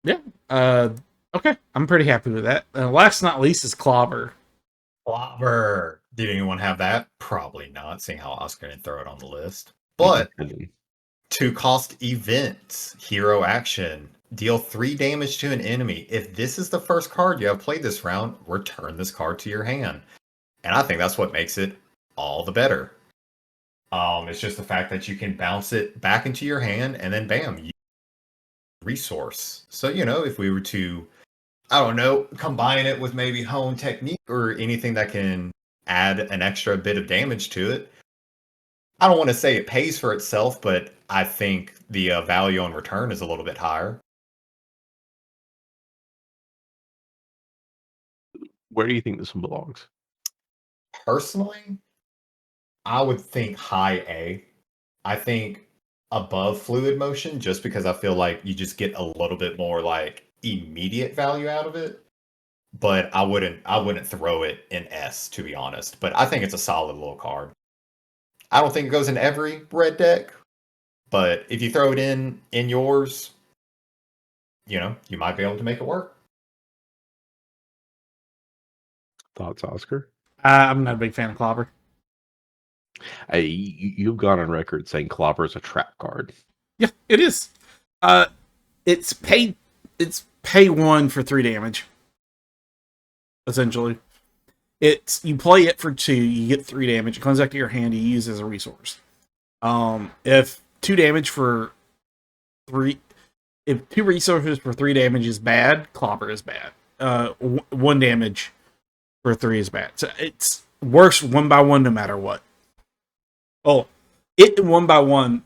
Yeah. Okay. I'm pretty happy with that. Last but not least is Clobber. Clobber. Did anyone have that? Probably not, seeing how Oscar didn't throw it on the list. But 2-cost event, hero action. Deal 3 damage to an enemy. If this is the first card you have played this round, return this card to your hand. And I think that's what makes it all the better. It's just the fact that you can bounce it back into your hand and then bam, you resource. So, if we were to, I don't know, combine it with maybe Hone Technique or anything that can add an extra bit of damage to it, I don't want to say it pays for itself, but I think the value on return is a little bit higher. Where do you think this one belongs? Personally, I would think high A. I think above Fluid Motion, just because I feel like you just get a little bit more like immediate value out of it. But I wouldn't throw it in S, to be honest. But I think it's a solid little card. I don't think it goes in every red deck, but if you throw it in yours, you might be able to make it work. Thoughts, Oscar? I'm not a big fan of Clobber. You've gone on record saying Clobber is a trap card. Yeah, it is. It's pay 1 for 3 damage. Essentially. You play it for 2, you get 3 damage, it comes back to your hand, you use it as a resource. If 2 damage for 3, if 2 resources for 3 damage is bad, Clobber is bad. 1 damage for 3 is bad. So it's worse 1 by 1 no matter what. Oh, it and 1 by 1,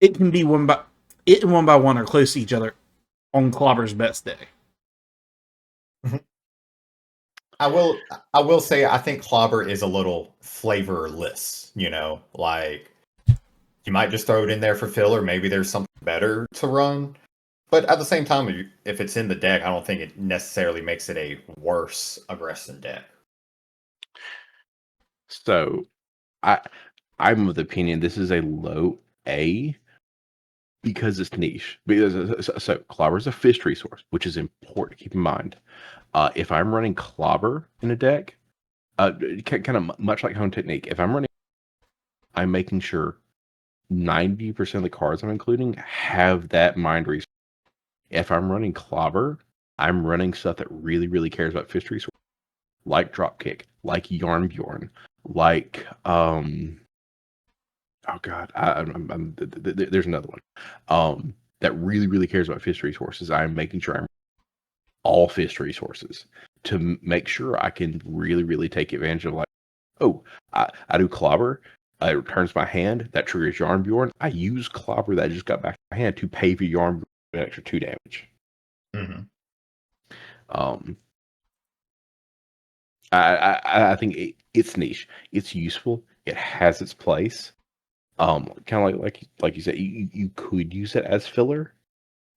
it can be 1 by 1 are close to each other on Clobber's best day. I will say I think Clobber is a little flavorless, like you might just throw it in there for filler, maybe there's something better to run. But at the same time, if it's in the deck, I don't think it necessarily makes it a worse aggression deck. So I'm of the opinion this is a low A because it's niche. So Clobber is a fist resource, which is important to keep in mind. If I'm running Clobber in a deck, kind of much like Hone Technique, if I'm running, I'm making sure 90% of the cards I'm including have that mind resource. If I'm running Clobber, I'm running stuff that really, really cares about fist resource, like Dropkick, like Yarnbjorn, like oh god, there's another one that really, really cares about fist resources. I'm making sure I'm all fist resources to make sure I can really, really take advantage of, like, I do Clobber, it returns my hand, that triggers Yarnbjorn. I use Clobber that I just got back in my hand to pay for Yarnbjorn an extra 2 damage. Mm-hmm. I think it's niche. It's useful. It has its place. Kind of like you said, you could use it as filler.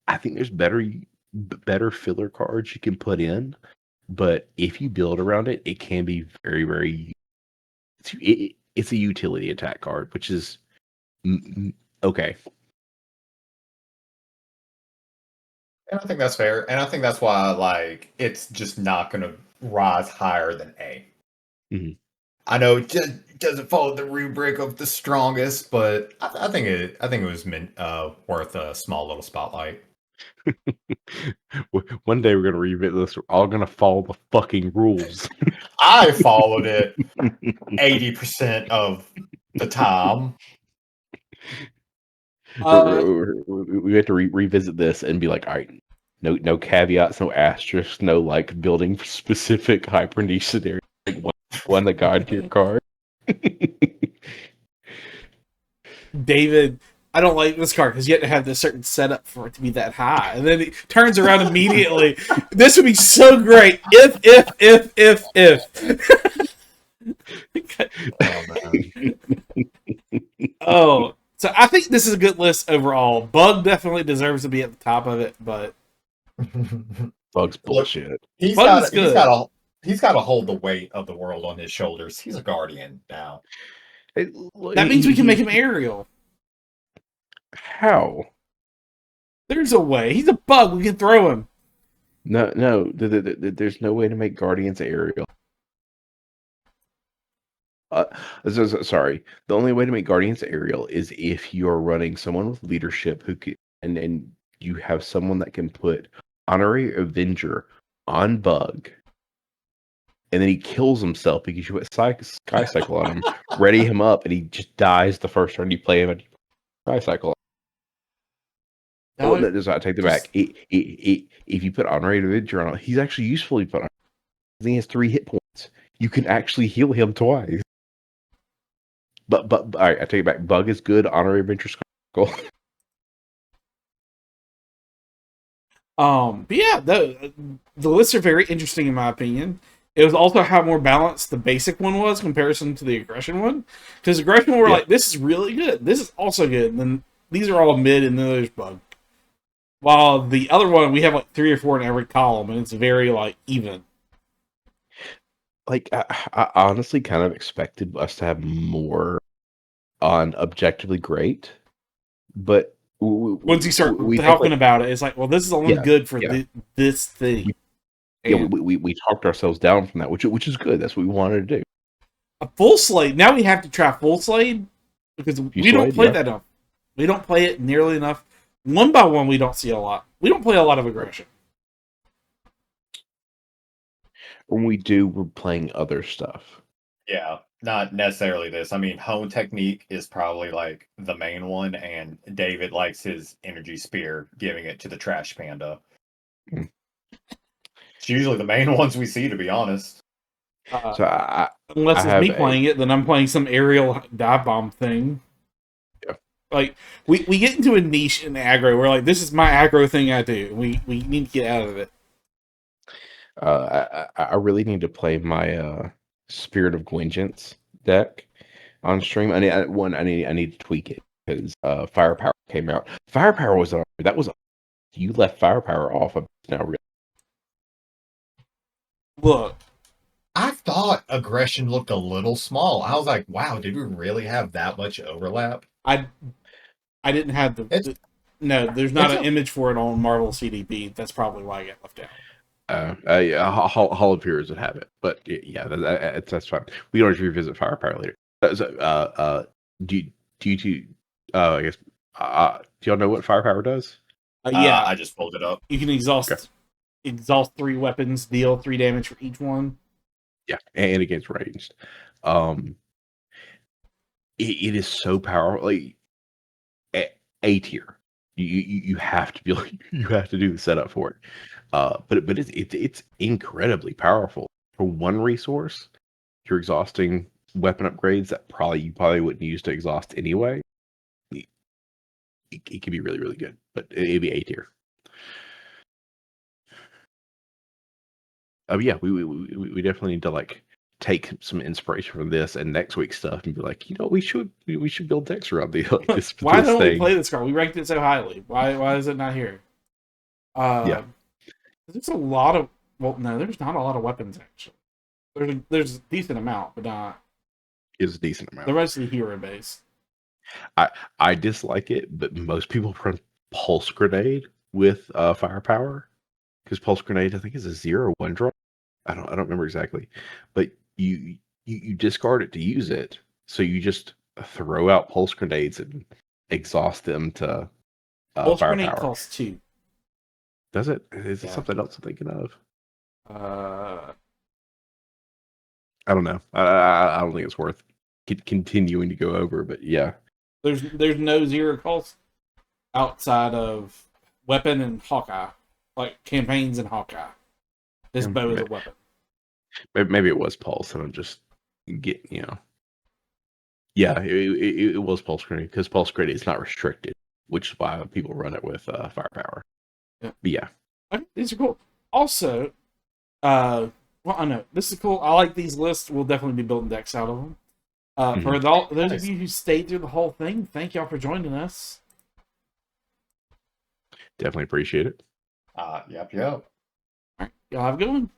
I think there's better filler cards you can put in, but if you build around it, it can be very, very. It's a utility attack card, which is okay. And I think that's fair, and I think that's why it's just not going to rise higher than A. Mm-hmm. I know it just doesn't follow the rubric of the strongest, but I think it was worth a small little spotlight. One day we're gonna revisit this. We're all gonna follow the fucking rules. I followed it 80% of the time. We have to revisit this and be like, all right, no caveats, no asterisks, no like building specific hyper niche scenario. Like, Won the God tier card. David, I don't like this card because you have to have this certain setup for it to be that high. And then it turns around immediately. This would be so great if. Oh, man. Oh, so I think this is a good list overall. Bug definitely deserves to be at the top of it, but Bug's bullshit. He's Bug's got good. to hold the weight of the world on his shoulders. He's a guardian now. That means we can make him aerial. How? There's a way. He's a bug. We can throw him. No. There's no way to make Guardians aerial. Sorry. The only way to make Guardians aerial is if you're running someone with leadership who can, and you have someone that can put Honorary Avenger on Bug, and then he kills himself because you put Sky Cycle on him, ready him up, and he just dies the first turn you play him and Sky Cycle. Oh, that does not take the back. If you put Honorary Avenger on, he's actually usefully put on. He has 3 hit points. You can actually heal him twice. But all right, I take it back. Bug is good. Honorary Adventure Skull. But yeah, the lists are very interesting in my opinion. It was also how more balanced the basic one was in comparison to the aggression one. Because aggression we're like, this is really good. This is also good. And then these are all mid, and then there's Bug. While the other one we have like 3 or 4 in every column, and it's very like even. Like I honestly kind of expected us to have more on Objectively Great, but once you start talking about it, it's like, well, this is only good for this thing. We talked ourselves down from that, which is good. That's what we wanted to do. A full slate. Now we have to try full slate because we don't play that enough. We don't play it nearly enough. 1 by 1, we don't see a lot. We don't play a lot of aggression. When we do, we're playing other stuff. Yeah, not necessarily this. I mean, Hone Technique is probably like the main one, and David likes his Energy Spear, giving it to the Trash Panda. It's usually the main ones we see, to be honest. So unless it's me playing it, then I'm playing some aerial dive bomb thing. Yeah. Like we get into a niche in aggro. We're like, this is my aggro thing I do. We need to get out of it. I really need to play my Spirit of Vengeance deck on stream. I need to tweak it because Firepower came out. Firepower was you left Firepower off of now. Really, look, I thought aggression looked a little small. I was like, wow, did we really have that much overlap? I didn't have no. There's not an image for it on Marvel CDP. That's probably why I got left out. Hall of Heroes would have it, but yeah, that's fine. We can always revisit Firepower later. Do you I guess do y'all know what Firepower does? Yeah, I just pulled it up. You can exhaust 3 weapons, deal 3 damage for each one. Yeah, and against ranged. It is so powerful. Like A tier. You have to be you have to do the setup for it. But it's incredibly powerful. For 1 resource, you're exhausting weapon upgrades that you probably wouldn't use to exhaust anyway. It could be really, really good, but it'd be A tier. Yeah, we definitely need to like take some inspiration from this and next week's stuff and be like, we should build decks around this. Why don't we play this card? We ranked it so highly. Why is it not here? There's a lot of there's not a lot of weapons actually. There's a decent amount, but not. It's a decent amount. The rest of the hero base. I dislike it, but most people run Pulse Grenade with Firepower because Pulse Grenade I think is a 0/1 draw. I don't remember exactly, but you discard it to use it, so you just throw out Pulse Grenades and exhaust them to Pulse Firepower. Grenade costs 2. Does it? Is it something else I'm thinking of? I don't know. I don't think it's worth continuing to go over, but yeah. There's no 0 cost outside of weapon and Hawkeye, like campaigns and Hawkeye. This bow is a weapon. Maybe it was Pulse, and I'm just get, yeah, it was pulse grenade because pulse grenade is not restricted, which is why people run it with firepower. Yeah. But yeah, Okay, these are cool. Also, well, I know this is cool. I like these lists. We'll definitely be building decks out of them. For those Nice. of you who stayed through the whole thing, thank y'all for joining us. definitely appreciate it. Yep. All right, y'all have a good one.